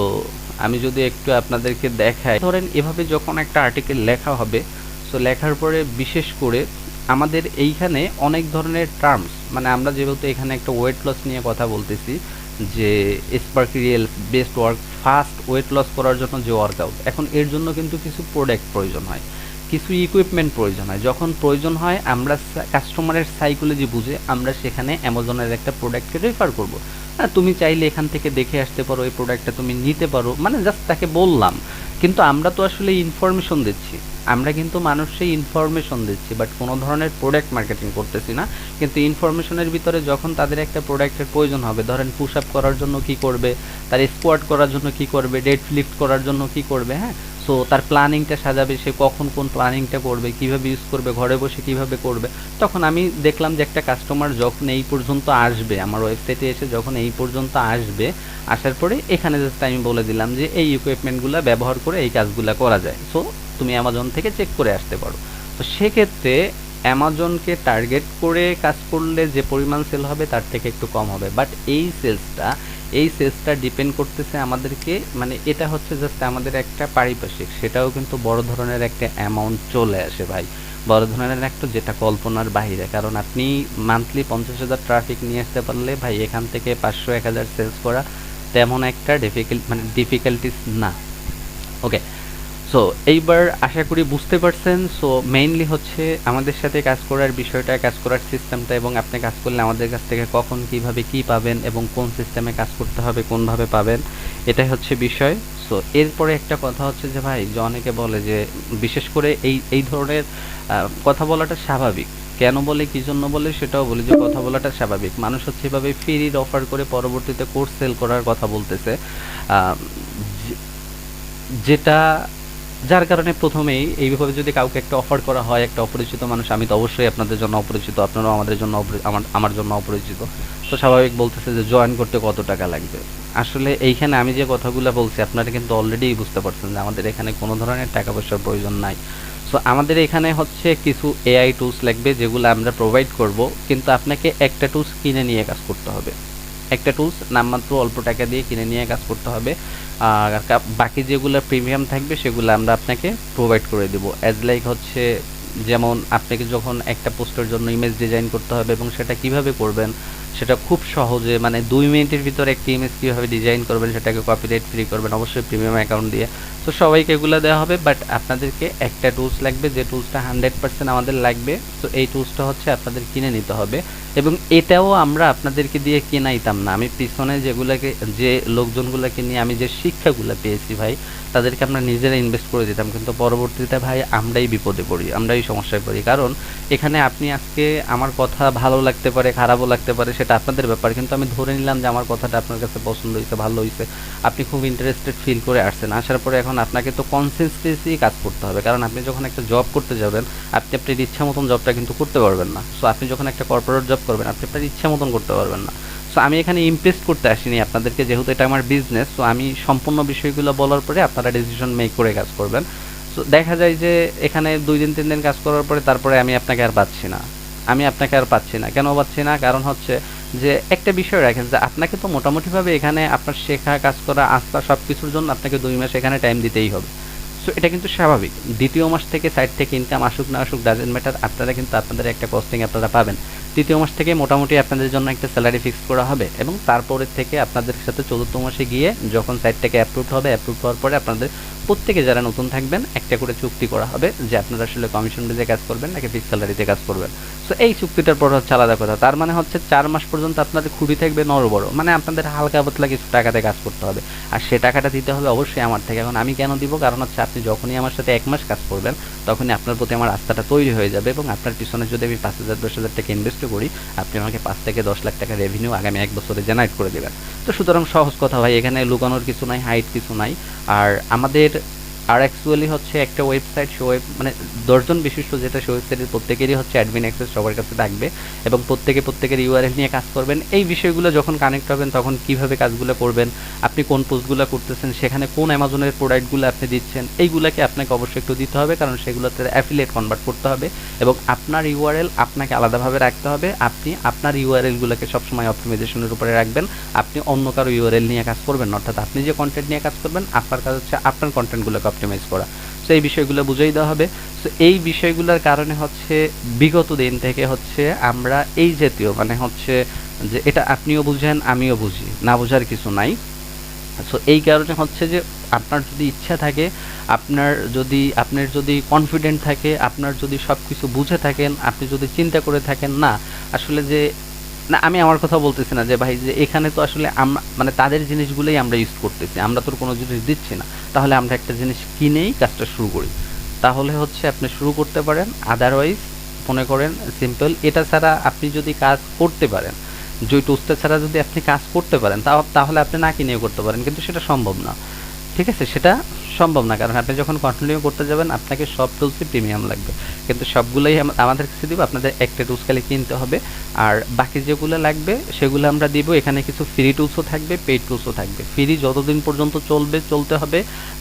আমি যদি একটু আপনাদেরকে দেখাই, ধরেন এভাবে যখন একটা আর্টিকেল লেখা হবে, সো লেখার পরে বিশেষ করে আমাদের এইখানে অনেক ধরনের টার্মস, মানে আমরা যেহেতু এখানে একটা ওয়েট লস নিয়ে কথা বলতেছি, যে স্পার্কিরিয়াল best work, fast weight loss করার জন্য যে ওয়ার্কআউট, এখন এর জন্য কিন্তু কিছু প্রোডাক্ট প্রয়োজন হয়, কিছু ইকুইপমেন্ট প্রয়োজন হয়। যখন প্রয়োজন হয়, আমরা কাস্টমারের সাইকোলজি বুঝে আমরা সেখানে অ্যামাজনের একটা প্রোডাক্টকে রেফার করব। হ্যাঁ, তুমি চাইলে এখান থেকে দেখে আসতে পারো, এই প্রোডাক্টটা তুমি নিতে পারো, মানে জাস্ট তাকে বললাম। কিন্তু আমরা তো আসলে ইনফরমেশন দিচ্ছি, আমরা কিন্তু মানুষকে ইনফরমেশন দিচ্ছি, বাট কোনো ধরনের প্রোডাক্ট মার্কেটিং করতেছি না। কিন্তু ইনফরমেশনের ভিতরে যখন তাদের একটা প্রোডাক্টের প্রয়োজন হবে, ধরেন পুশ আপ করার জন্য কি করবে, তার স্কোয়াট করার জন্য কি করবে, ডেড লিফট করার জন্য কি করবে, হ্যাঁ, সো তার প্ল্যানিংটা সাজাবে, সে কখন কোন প্ল্যানিংটা করবে, কিভাবে ইউজ করবে, ঘরে বসে কিভাবে করবে। তখন আমি দেখলাম যে একটা কাস্টমার যখন এই পর্যন্ত আসবে, আমার ওয়েবসাইটে এসে যখন এই পর্যন্ত আসবে, আসার পরে এখানে জাস্ট আমি বলে দিলাম যে এই ইকুইপমেন্টগুলো ব্যবহার করে এই কাজগুলো করা যায়, সো তুমি অ্যামাজন থেকে চেক করে আসতে পারো। তো সেক্ষেত্রে অ্যামাজনকে টার্গেট করে কাজ করলে যে পরিমাণ সেল হবে তার থেকে একটু কম হবে, বাট এই সেলসটা ডিপেন্ড করতেছে আমাদেরকে, মানে এটা হচ্ছে জাস্ট আমাদের একটা পারিপার্শ্বিক, সেটাও কিন্তু বড় ধরনের একটা অ্যামাউন্ট চলে আসে ভাই, বড় ধরনের একটা, যেটা কল্পনার বাহিরে। কারণ আপনি মান্থলি 50,000 ট্রাফিক নিয়ে আসতে পারলে ভাই, এখান থেকে 500-1000 সেলস করা তেমন একটা ডিফিকাল্টিস না। ওকে, সো এইবার আশা করি বুঝতে পারছেন। সো মেইনলি হচ্ছে আমাদের সাথে কাজ করার বিষয়টা, কাজ করার সিস্টেমটা, এবং আপনি কাজ করলে আমাদের কাছ থেকে কখন কিভাবে কি পাবেন এবং কোন সিস্টেমে কাজ করতে হবে, কোনভাবে পাবেন, এটাই হচ্ছে বিষয়। সো এরপরে একটা কথা হচ্ছে যে ভাই, যে অনেকে বলে যে, বিশেষ করে এই ধরনের কথা বলাটা স্বাভাবিক, কেন বলে, কি জন্য বলে, সেটাও বলি যে কথা বলাটা স্বাভাবিক। মানুষ হচ্ছে এভাবে ফ্রির অফার করে পরবর্তীতে কোর্স সেল করার কথা বলতেছে, যেটা, যার কারণে প্রথমেই এইভাবে যদি কাউকে একটা অফার করা হয়, একটা অপরিচিত মানুষ, আমি তো অবশ্যই আপনাদের জন্য অপরিচিত, আপনারাও আমাদের জন্য আমার জন্য অপরিচিত, তো স্বাভাবিক বলতেছে যে জয়েন করতে কত টাকা লাগবে। আসলে এইখানে আমি যে কথাগুলো বলছি, আপনারা কিন্তু অলরেডি বুঝতে পারছেন যে আমাদের এখানে কোনো ধরনের টাকা পয়সার প্রয়োজন নাই। সো আমাদের এখানে হচ্ছে কিছু এআই টুলস লাগবে, যেগুলো আমরা প্রোভাইড করব, কিন্তু আপনাকে একটা টুলস কিনে নিয়ে কাজ করতে হবে, একটা টুলস নামমাত্র অল্প টাকা দিয়ে কিনে নিয়ে কাজ করতে হবে। আর বাকি যেগুলো প্রিমিয়াম থাকবে সেগুলো আমরা আপনাকে প্রোভাইড করে দেবো। অ্যাজ লাইক হচ্ছে, যেমন আপনাকে যখন একটা পোস্টের জন্য ইমেজ ডিজাইন করতে হবে এবং সেটা কিভাবে করবেন, সেটা খুব সহজে মানে 2 মিনিটের ভিতরে একটি ইমেজ কীভাবে ডিজাইন করবেন, সেটাকে কপিরাইট ফ্রি করবেন অবশ্যই প্রিমিয়াম অ্যাকাউন্ট দিয়ে। তো সবাইকে এগুলো দেওয়া হবে, বাট আপনাদেরকে একটা টুলস লাগবে, যে টুলসটা 100% আমাদের লাগবে। তো এই টুলসটা হচ্ছে আপনাদের কিনে নিতে হবে, এবং এটাও আমরা আপনাদেরকে দিয়ে কেনাইতাম না। আমি পিছনে যেগুলোকে, যে লোকজনগুলোকে নিয়ে আমি যে শিক্ষাগুলো পেয়েছি ভাই, তাদেরকে আমরা নিজেরা ইনভেস্ট করে দিতাম, কিন্তু পরবর্তীতে ভাই আমরাই বিপদে পড়ি, আমরাই সমস্যায় পড়ি। কারণ এখানে আপনি আজকে আমার কথা ভালো লাগতে পারে, খারাপও লাগতে পারে, সেটা আপনাদের ব্যাপার, কিন্তু আমি ধরে নিলাম যে আমার কথাটা আপনার কাছে পছন্দ হয়েছে, ভালো হয়েছে, আপনি খুব ইন্টারেস্টেড ফিল করে আসছেন। আসার পরে এখন আপনাকে তো কনসিস্টেন্সি কাজ করতে হবে, কারণ আপনি যখন একটা জব করতে যাবেন, আপনি আপনার ইচ্ছা মতন জবটা কিন্তু করতে পারবেন না। সো আপনি যখন একটা কর্পোরেট জব করবেন, আপনি আপনার ইচ্ছা মতন করতে পারবেন না। সো আমি এখানে ইমপ্রেস করতে আসিনি আপনাদেরকে, যেহেতু এটা আমার বিজনেস। সো আমি সম্পূর্ণ বিষয়গুলো বলার পরে আপনারা ডিসিশন মেক করে কাজ করবেন। সো দেখা যায় যে এখানে 2 দিন 3 দিন কাজ করার পরে তারপরে আমি আপনাকে আর পাচ্ছি না, আমি আপনাকে আর পাচ্ছি না। কেন পাচ্ছি না? কারণ হচ্ছে যে একটা বিষয় রাখেন, যে আপনাকে তো মোটামুটিভাবে এখানে আপনার শেখা, কাজ করা, আস্থা সব কিছুর জন্য আপনাকে 2 মাস এখানে টাইম দিতেই হবে। সো এটা কিন্তু স্বাভাবিক। দ্বিতীয় মাস থেকে সাইড থেকে ইনকাম আসুক না আসুক ডাজেন্ট ম্যাটার, আপনারা কিন্তু আপনাদের একটা কস্টিং আপনারা পাবেন। তৃতীয় মাস থেকে মোটামুটি আপনাদের জন্য একটা স্যালারি ফিক্স করা হবে, এবং তারপরের থেকে আপনাদের সাথে চতুর্থ মাসে গিয়ে যখন সাইট থেকে অ্যাপ্রুভ হবে, অ্যাপ্রুভ হওয়ার পরে আপনাদের প্রত্যেকে যারা নতুন থাকবেন একটা করে চুক্তি করা হবে, যে আপনারা আসলে কমিশন বেজে কাজ করবেন নাকি ফিক্স স্যালারিতে কাজ করবেন। সো এই চুক্তিটার পর হচ্ছে আলাদা কথা। তার মানে হচ্ছে 4 মাস পর্যন্ত আপনাদের খুবই থাকবে নড়বড়, মানে আপনাদের হালকা পাতলা কিছু টাকাতে কাজ করতে হবে, আর সে টাকাটা দিতে হবে অবশ্যই আমার থেকে। এখন আমি কেন দিব? কারণ হচ্ছে আপনি যখনই আমার সাথে 1 মাস কাজ করবেন, তখনই আপনার প্রতি আমার আস্থাটা তৈরি হয়ে যাবে, এবং আপনার পিছনে যদি আমি 5,000 10,000 টাকা ইনভেস্ট করি, আপনি আমাকে 5 থেকে 10 লাখ টাকা রেভিনিউ আগামী 1 বছরে জেনারেট করে দেবেন। তো সুতরাং সহজ কথা ভাই, এখানে লুকানোর কিছু নাই, হাইট কিছু নাই। আর আমাদের আর অ্যাকচুয়ালি হচ্ছে একটা ওয়েবসাইট, সে মানে 10 জন বিশিষ্ট, যেটা সে ওয়েবসাইটের প্রত্যেকেরই হচ্ছে অ্যাডমিন অ্যাক্সেস সবার কাছে থাকবে, এবং প্রত্যেকের ইউআরএল নিয়ে কাজ করবেন। এই বিষয়গুলো যখন কানেক্ট হবেন, তখন কিভাবে কাজগুলো করবেন, আপনি কোন পোস্টগুলো করতেছেন, সেখানে কোন অ্যামাজনের প্রোডাক্টগুলো আপনি দিচ্ছেন, এইগুলোকে আপনাকে অবশ্যই একটু দিতে হবে, কারণ সেগুলোতে অ্যাফিলিয়েট কনভার্ট করতে হবে, এবং আপনার ইউআরএল আপনাকে আলাদাভাবে রাখতে হবে। আপনি আপনার ইউআরএলগুলোকে সবসময় অপটিমাইজেশনের উপরে রাখবেন। আপনি অন্য কারো ইউআরএল নিয়ে কাজ করবেন না, অর্থাৎ আপনি যে কন্টেন্ট নিয়ে কাজ করবেন, আপনার কাজ হচ্ছে আপনার কন্টেন্টগুলোকে অপটিমাইজ করা। সো এই বিষয়গুলো বুঝিয়ে দেওয়া হবে। সো এই বিষয়গুলোর কারণে হচ্ছে বিগত দিন থেকে হচ্ছে আমরা এই জাতীয় মানে হচ্ছে যে এটা আপনিও বুঝেন আমিও বুঝি, না বোঝার কিছু নাই। সো এই কারণে হচ্ছে যে আপনার যদি ইচ্ছা থাকে, আপনার যদি কনফিডেন্ট থাকে, আপনার যদি সব কিছু বুঝে থাকেন, আপনি যদি চিন্তা করে থাকেন না আসলে যে না, আমি আমার কথা বলতেছি না যে ভাই যে এখানে তো আসলে আমরা মানে তাদের জিনিসগুলোই আমরা ইউজ করতেছি, আমরা তোর কোনো জিনিস দিচ্ছি না, তাহলে আমরা একটা জিনিস কিনেই কাজটা শুরু করি, তাহলে হচ্ছে আপনি শুরু করতে পারেন। আদারওয়াইজ মনে করেন সিম্পল, এটা ছাড়া আপনি যদি কাজ করতে পারেন, যে টুলসটা ছাড়া যদি আপনি কাজ করতে পারেন, তাহলে আপনি না কিনেও করতে পারেন, কিন্তু সেটা সম্ভব না। ঠিক আছে, সেটা সম্ভব না, কারণ আপনি যখন কন্টিনিউ করতে যাবেন আপনাকে সব টুলসই প্রিমিয়াম লাগবে, কিন্তু সবগুলোই আমাদের কাছে দিব, আপনাদের একটা টুলস খালি কিনতে হবে, আর বাকি যেগুলো লাগবে সেগুলো আমরা দিব। এখানে কিছু ফ্রি টুলসও থাকবে, পেইড টুলসও থাকবে। ফ্রি যতদিন পর্যন্ত চলতে হবে,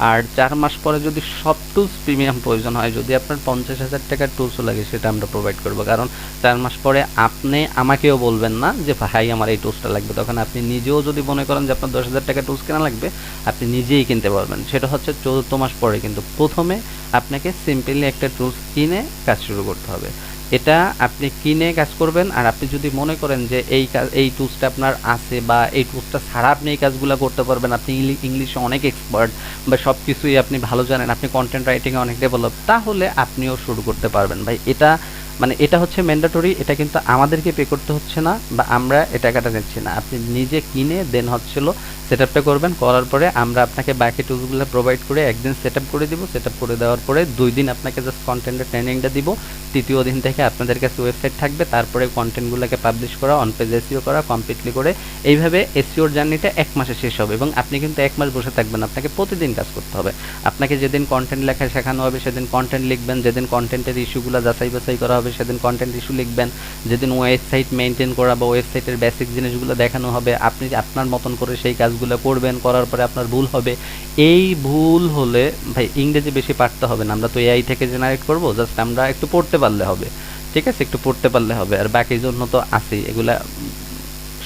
আর 4 মাস পরে যদি সব টুলস প্রিমিয়াম প্রয়োজন হয়, যদি আপনার 50,000 টাকার টুলসও লাগে, সেটা আমরা প্রোভাইড করবো, কারণ 4 মাস পরে আপনি আমাকেও বলবেন না যে ভাই আমার এই টুলসটা লাগবে, তখন আপনি নিজেও যদি মনে করেন যে আপনার 10,000 টাকা টুলস কেনা লাগবে, আপনি নিজেই কিনতে পারবেন। সেটা হচ্ছে 14 মাস পরে, কিন্তু প্রথমে আপনাকে সিম্পলি একটা টুলস কিনে কাজ শুরু করতে হবে। এটা আপনি কিনে কাজ করবেন, আর আপনি যদি মনে করেন যে এই টুলসটা আপনার আছে, বা এই টুলসটা ছাড়া আপনি এই কাজগুলো করতে পারবেন, আপনি ইংলিশে অনেক এক্সপার্ট, বা সব কিছুই আপনি ভালো জানেন, আপনি কন্টেন্ট রাইটিংয়ে অনেক ডেভেলপ, তাহলে আপনিও শুরু করতে পারবেন ভাই। এটা হচ্ছে ম্যান্ডেটরি, এটা কিন্তু আমাদেরকে পে করতে হচ্ছে না, বা আমরা এটা টাকাটা নিচ্ছি না, আপনি নিজে কিনে দেন হচ্ছিল সেট আপটা করবেন। করার পরে আমরা আপনাকে বাকি টুলসগুলো প্রোভাইড করে একদিন সেট আপ করে দিব। সেট আপ করে দেওয়ার পরে 2 দিন আপনাকে জাস্ট কন্টেন্টের ট্রেনিংটা দিব। তৃতীয় দিন থেকে আপনাদের কাছে ওয়েবসাইট থাকবে, তারপরে কন্টেন্টগুলোকে পাবলিশ করা, অন পেজ এসইও করা কমপ্লিটলি করে, এইভাবে এসইওর জার্নিটা 1 মাসে শেষ হবে। এবং আপনি কিন্তু 1 মাস বসে থাকবেন, আপনাকে প্রতিদিন কাজ করতে হবে। আপনাকে যেদিন কন্টেন্ট লেখা শেখানো হবে সেদিন কন্টেন্ট লিখবেন, যেদিন কন্টেন্টের ইস্যুগুলো যাচাই বাছাই করা হবে সেদিন কন্টেন্ট ইস্যু লিখবেন, যেদিন ওয়েবসাইট মেনটেন করা বা ওয়েবসাইটের বেসিক জিনিসগুলো দেখানো হবে, আপনি আপনার মতন করে সেই কাজগুলো করবেন। করার পরে আপনার ভুল হবে, এই ভুল হলে ভাই ইংরেজি বেশি পারতে হবে না, আমরা তো এআই থেকে জেনারেট করব, জাস্ট আমরা একটু পড়তে পারলে হবে। ঠিক আছে, একটু পড়তে পারলে হবে, আর বাকি জন্য তো আছেই, এগুলা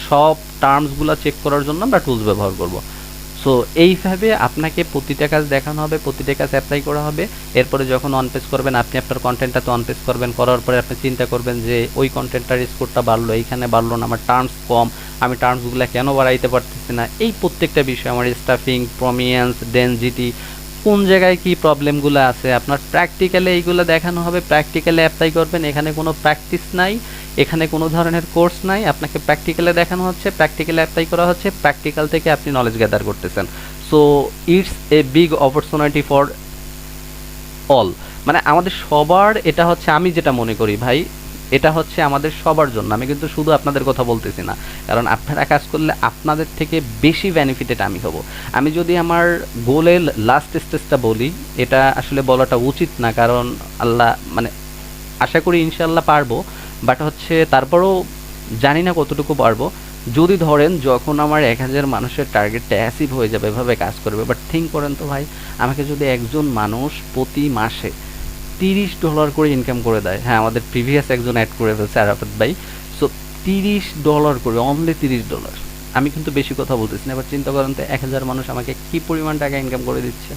সব টার্মসগুলো চেক করার জন্য আমরা টুলস ব্যবহার করব। সো এইভাবে আপনাকে প্রতিটা কাজ দেখানো হবে, প্রতিটা কাজ অ্যাপ্লাই করা হবে। এরপরে যখন অন পেজ করবেন, আপনি আপনার কন্টেন্টটাতে অন পেজ করবেন, করার পরে আপনি চিন্তা করবেন যে ওই কন্টেন্টটার স্কোরটা বাড়লো, এইখানে বাড়লো না, আমার টার্মস কম, আমি টার্মসগুলো কেন বাড়াইতে পারতেছি না, এই প্রত্যেকটা বিষয়, আমার স্টাফিং, প্রমিয়েন্স, ডেনসিটি, কোন জায়গায় কি প্রবলেমগুলো আছে, আপনার প্র্যাকটিক্যালে এইগুলো দেখানো হবে, প্র্যাকটিক্যালে অ্যাপ্লাই করবেন। এখানে কোনো প্র্যাকটিস নাই, এখানে কোনো ধরনের কোর্স নাই, আপনাকে প্র্যাকটিক্যালে দেখানো হচ্ছে, প্র্যাকটিক্যালে অ্যাপ্লাই করা হচ্ছে, প্র্যাকটিক্যাল থেকে আপনি নলেজ গ্যাদার করতেছেন। So it's a big opportunity for all, মানে আমাদের সবার, এটা হচ্ছে আমি যেটা মনে করি ভাই, এটা হচ্ছে আমাদের সবার জন্য। আমি কিন্তু শুধু আপনাদের কথা বলতেছি না, কারণ আপনারা কাজ করলে আপনাদের থেকে বেশি বেনিফিটেড আমি হব। আমি যদি আমার গোলের লাস্ট স্টেজটা বলি, এটা আসলে বলাটা উচিত না, কারণ আল্লাহ, মানে আশা করি ইনশাল্লাহ পারবো, বাট হচ্ছে তারপরেও জানি না কতটুকু পারবো। যদি ধরেন যখন আমার 1000 মানুষের টার্গেটটা অ্যাচিভ হয়ে যাবে, এভাবে কাজ করবে, বাট থিঙ্ক করেন তো ভাই, আমাকে যদি একজন মানুষ প্রতি মাসে $30 করে ইনকাম করে দেয়, হ্যাঁ আমাদের প্রিভিয়াস একজন অ্যাড করে ফেলছে আরাফাত ভাই, সো $30 করে, অনলি $30, আমি কিন্তু বেশি কথা বলতেছি না। এবার চিন্তা করেন তো 1000 মানুষ আমাকে কি পরিমাণ টাকা ইনকাম করে দিচ্ছে,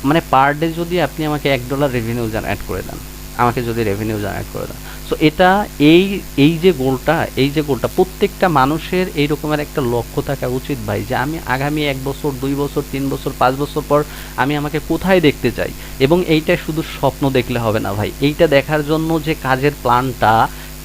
মানে পার ডে যদি আপনি আমাকে $1 রেভিনিউ অ্যাড করে দেন, আমাকে যদি রেভিনিউ জেনারেট করে দেন, সো এটা, এই এই যে গোলটা, এই যে গোলটা প্রত্যেকটা মানুষের এই রকমের একটা লক্ষ্য থাকা উচিত ভাই, যে আমি আগামী 1 বছর, 2 বছর, 3 বছর, 5 বছর পর আমি আমাকে কোথায় দেখতে চাই। এবং এইটা শুধু স্বপ্ন দেখলে হবে না ভাই, এইটা দেখার জন্য যে কাজের প্ল্যানটা,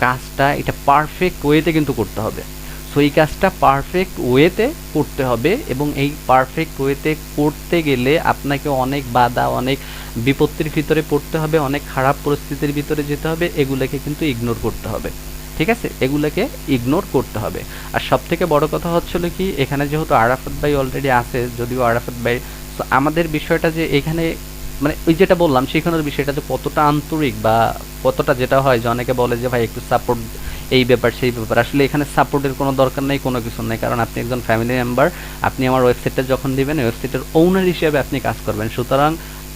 কাজটা এটা পারফেক্ট ওয়েতে কিন্তু করতে হবে। সো এই কাজটা পারফেক্ট ওয়েতে করতে হবে, এবং এই পারফেক্ট ওয়েতে করতে গেলে আপনাকে অনেক বাধা, অনেক বিপত্তির ভিতরে পড়তে হবে, অনেক খারাপ পরিস্থিতির ভিতরে যেতে হবে, এগুলোকে কিন্তু ইগনোর করতে হবে। ঠিক আছে, এগুলোকে ইগনোর করতে হবে। আর সব থেকে বড় কথা হচ্ছিল কি, এখানে যেহেতু আরাফাত ভাই অলরেডি আছে, যদিও আরাফাত ভাই, তো আমাদের বিষয়টা যে এখানে, মানে ওই যেটা বললাম শেখানোর বিষয়টা যে কতটা আন্তরিক, বা কতটা, যেটা হয় যে অনেকে বলে যে ভাই একটু সাপোর্ট, এই ব্যাপার সেই ব্যাপার, আসলে এখানে সাপোর্টের কোনো দরকার নেই, কোনো কিছু নেই, কারণ আপনি একজন ফ্যামিলি মেম্বার। আপনি আমার ওয়েবসাইটটা যখন দিবেন, ওয়েবসাইটের ওনার হিসেবে আপনি কাজ করবেন, সুতরাং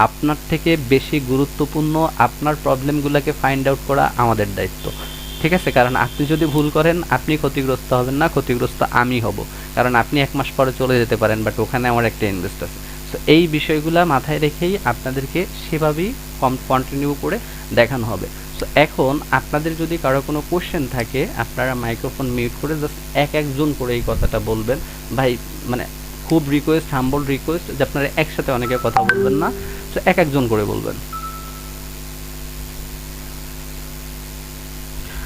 আপনার থেকে বেশি গুরুত্বপূর্ণ আপনার প্রবলেমগুলোকে ফাইন্ড আউট করা আমাদের দায়িত্ব। ঠিক আছে, কারণ আপনি যদি ভুল করেন, আপনি ক্ষতিগ্রস্ত হবেন না, ক্ষতিগ্রস্ত আমি হব, কারণ আপনি 1 মাস পরে চলে যেতে পারেন, বাট ওখানে আমার একটা ইনভেস্ট আছে। সো এই বিষয়গুলো মাথায় রেখেই আপনাদেরকে সেভাবেই কন্টিনিউ করে দেখানো হবে। সো এখন আপনাদের যদি কারো কোনো কোশ্চেন থাকে, আপনারা মাইক্রোফোন মিউট করে জাস্ট একজন করে এই কথাটা বলবেন ভাই, মানে খুব রিকোয়েস্ট, হাম্বল রিকোয়েস্ট, যে আপনারা একসাথে অনেকে কথা বলবেন না, সো একজন করে বলবেন।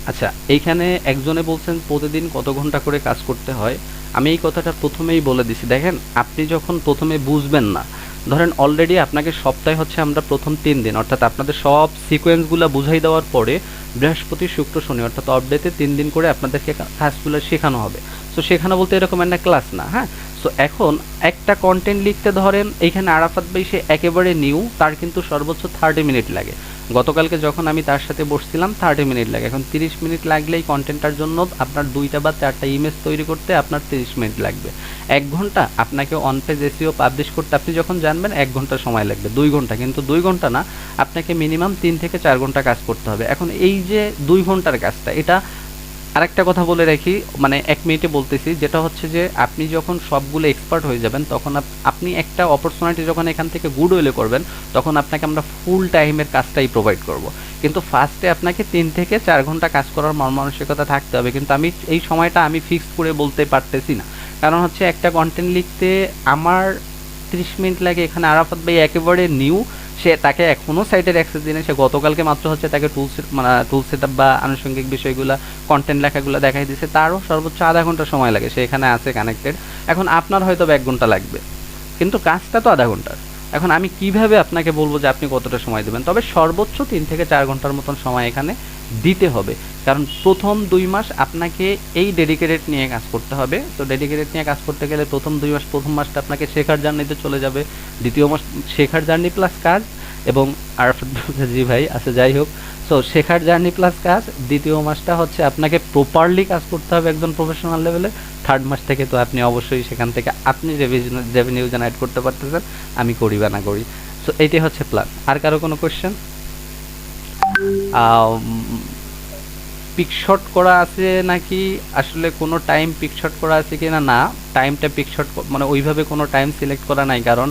আচ্ছা, এইখানে একজনে বলছেন প্রতিদিন কত ঘন্টা করে কাজ করতে হয়। আমি এই কথাটা প্রথমেই বলে দিছি, দেখেন আপনি যখন প্রথমে বুঝবেন না, ধরেন অলরেডি আপনাকে সপ্তাহে হচ্ছে আমরা প্রথম 3 দিন, অর্থাৎ আপনাদের সব সিকোয়েন্সগুলো বুঝাই দেওয়ার পরে বৃহস্পতি, শুক্র, শনি, অর্থাৎ অফডেতে 3 দিন করে আপনাদেরকে কাজগুলো শেখানো হবে। সো শেখানো বলতে এরকম একটা ক্লাস না, হ্যাঁ। সো এখন একটা কন্টেন্ট লিখতে ধরেন, এইখানে আরাফাত ভাই সে একেবারে নিউ, তার কিন্তু সর্বোচ্চ 30 মিনিট লাগে। গতকালকে যখন আমি তার সাথে বসছিলাম 30 মিনিট লাগে, এখন 30 মিনিট লাগলেই কন্টেন্টটার জন্য আপনার 2টা বা 4টা ইমেজ তৈরি করতে আপনার 30 মিনিট লাগবে। 1 ঘন্টা আপনাকে অন পেজ এসইও পাবলিশ করতে, আপনি যখন জানবেন 1 ঘন্টা সময় লাগবে, 2 ঘন্টা, কিন্তু 2 ঘন্টা না, আপনাকে মিনিমাম 3 থেকে 4 ঘন্টা কাজ করতে হবে। এখন এই যে 2 ঘন্টার কাজটা, এটা আরেকটা কথা বলে রাখি, মানে 1 মিনিটে বলতেছি, যেটা হচ্ছে যে আপনি যখন সবগুলো এক্সপার্ট হয়ে যাবেন, তখন আপনি একটা অপরচুনিটি যখন এখান থেকে গুড ওয়েলে করবেন, তখন আপনাকে আমরা ফুল টাইমের কাজটাই প্রোভাইড করব। কিন্তু ফার্স্টে আপনাকে 3 থেকে 4 ঘন্টা কাজ করার মন মানসিকতা থাকতে হবে, কিন্তু আমি এই সময়টা আমি ফিক্সড করে বলতে পারতেছি না, কারণ হচ্ছে একটা কন্টেন্ট লিখতে আমার 30 মিনিট লাগে। এখানে আরাফাত ভাই একেবারে নিউ, সে, তাকে এখনও সাইটের অ্যাক্সেস দিনে, সে গতকালকে মাত্র হচ্ছে তাকে টুল সেট আপ বা আনুষঙ্গিক বিষয়গুলো, কন্টেন্ট লেখাগুলো দেখাই দিয়েছে, তারও সর্বোচ্চ আধা ঘন্টা সময় লাগে, সে এখানে আছে কানেক্টেড। এখন আপনার হয়তো 1 ঘন্টা লাগবে, কিন্তু কাজটা তো আধা ঘন্টার। এখন আমি কিভাবে আপনাকে বলবো যে আপনি কতটা সময় দেবেন, তবে সর্বোচ্চ 3 থেকে 4 ঘন্টার মতন সময় এখানে দিতে হবে, কারণ প্রথম 2 মাস আপনাকে এই ডেডিকেটেড নিয়ে কাজ করতে হবে। তো ডেডিকেটেড নিয়ে কাজ করতে গেলে প্রথম 2 মাস, প্রথম মাসটা আপনাকে শেখার জার্নিতে চলে যাবে, দ্বিতীয় মাস শেখার জার্নি প্লাস কাজ, এবং আর জি ভাই আচ্ছা যাই হোক, সো শেখার জার্নি প্লাস কাজ, দ্বিতীয় মাসটা হচ্ছে আপনাকে প্রপারলি কাজ করতে হবে একজন প্রফেশনাল লেভেলে, থার্ড মাস থেকে তো আপনি অবশ্যই সেখান থেকে আপনি রেভিনিউ জেনারেট করতে পারতেছেন, আমি করি বা না করি। সো এইটাই হচ্ছে প্ল্যান। আর কারো কোনো কোয়েশ্চেন? পিকশট করা আছে নাকি আসলে কোনো টাইম পিকশট করা আছে কি না, না টাইমটা পিকশট মানে ওইভাবে কোনো টাইম সিলেক্ট করা নাই। কারণ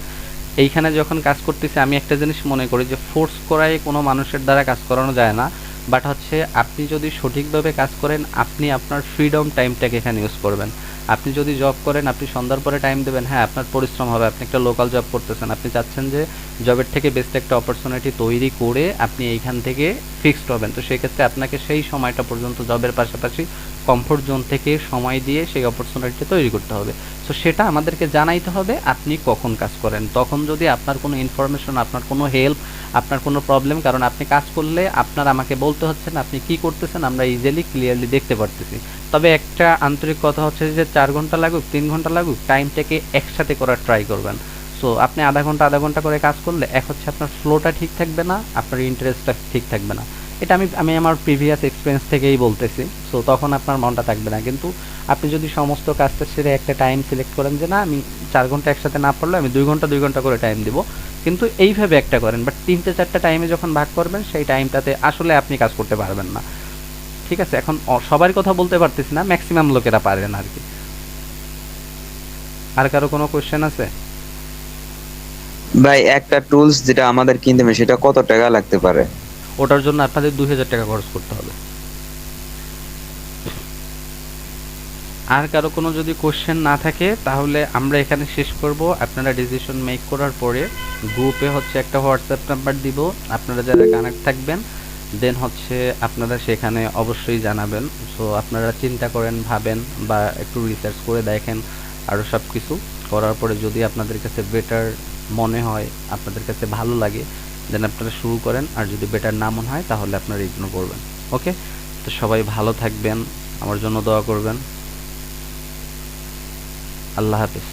এইখানে যখন কাজ করতেছি আমি একটা জিনিস মনে করি যে ফোর্স করাই কোনো মানুষের দ্বারা কাজ করানো যায় না, বাট হচ্ছে আপনি যদি সঠিকভাবে কাজ করেন আপনি আপনার ফ্রিডম টাইমটাকে এখানে ইউজ করবেন। আপনি যদি জব করেন আপনি সন্ধ্যার পরে টাইম দেবেন, হ্যাঁ আপনার পরিশ্রম হবে, আপনি একটা লোকাল জব করতেছেন, আপনি চাচ্ছেন যে জবের থেকে বেস্ট একটা অপরচুনিটি তৈরি করে আপনি এইখান থেকে ফিক্সড হবেন, তো সেক্ষেত্রে আপনাকে সেই সময়টা পর্যন্ত জবের পাশাপাশি কমফোর্ট জোন থেকে সময় দিয়ে সেই অপরচুনিটিটা তৈরি করতে হবে। সো সেটা আমাদেরকে জানাইতে হবে আপনি কখন কাজ করেন। তখন যদি আপনার কোনো ইনফরমেশন, আপনার কোনো হেল্প, আপনার কোনো প্রবলেম, কারণ আপনি কাজ করলে আপনার আমাকে বলতে হচ্ছে না আপনি কি করতেছেন, আমরা ইজিলি ক্লিয়ারলি দেখতে পারতেছি। তবে একটা আন্তরিক কথা হচ্ছে যে 4 ঘন্টা লাগুক 3 ঘন্টা লাগুক টাইমটাকে একসাথে করার ট্রাই করবেন। সো আপনি আধা ঘন্টা করে কাজ করলে এক হচ্ছে আপনার ফ্লোটা ঠিক থাকবে না, আপনার ইন্টারেস্টটা ঠিক থাকবে না। এটা আমি আমি আমার প্রিভিয়াস এক্সপিরিয়েন্স থেকেই বলতেছি। সো তখন আপনার মনটা থাকবে না। কিন্তু আপনি যদি সমস্ত কাজটা সেরে একটা টাইম সিলেক্ট করেন যে না আমি 4 ঘন্টা একসাথে না পারলে আমি 2 ঘন্টা করে টাইম দিব, কিন্তু এইভাবে একটা করেন, বাট 3-4টা টাইমে যখন ভাগ করবেন সেই টাইমটাতে আসলে আপনি কাজ করতে পারবেন না। ঠিক আছে, এখন সবার কথা বলতে পারতেছি না, ম্যাক্সিমাম লোকেরা পারেন আর কি। আর কারো কোনো কোশ্চেন আছে? ভাই একটা টুলস যেটা আমাদের কিনতে হবে সেটা কত টাকা লাগতে পারে? ওটার জন্য আপনাদের 2000 টাকা খরচ করতে হবে। আর কারো কোনো যদি কোশ্চেন না থাকে তাহলে আমরা এখানে শেষ করব। আপনারা ডিসিশন মেক করার পরে গ্রুপে হচ্ছে একটা হোয়াটসঅ্যাপ নাম্বার দিব, আপনারা যারা কানেক্ট থাকবেন দেন হচ্ছে আপনারা সেখানে অবশ্যই জানাবেন। সো আপনারা চিন্তা করেন, ভাবেন বা একটু রিসার্চ করে দেখেন, আরও সব কিছু করার পরে যদি আপনাদের কাছে বেটার মনে হয়, আপনাদের কাছে ভালো লাগে, দেন আপনারা শুরু করেন। আর যদি বেটার না মনে হয় তাহলে আপনারা ইগনোর করবেন। ওকে, তো সবাই ভালো থাকবেন, আমার জন্য দোয়া করবেন। আল্লাহ হাফিজ।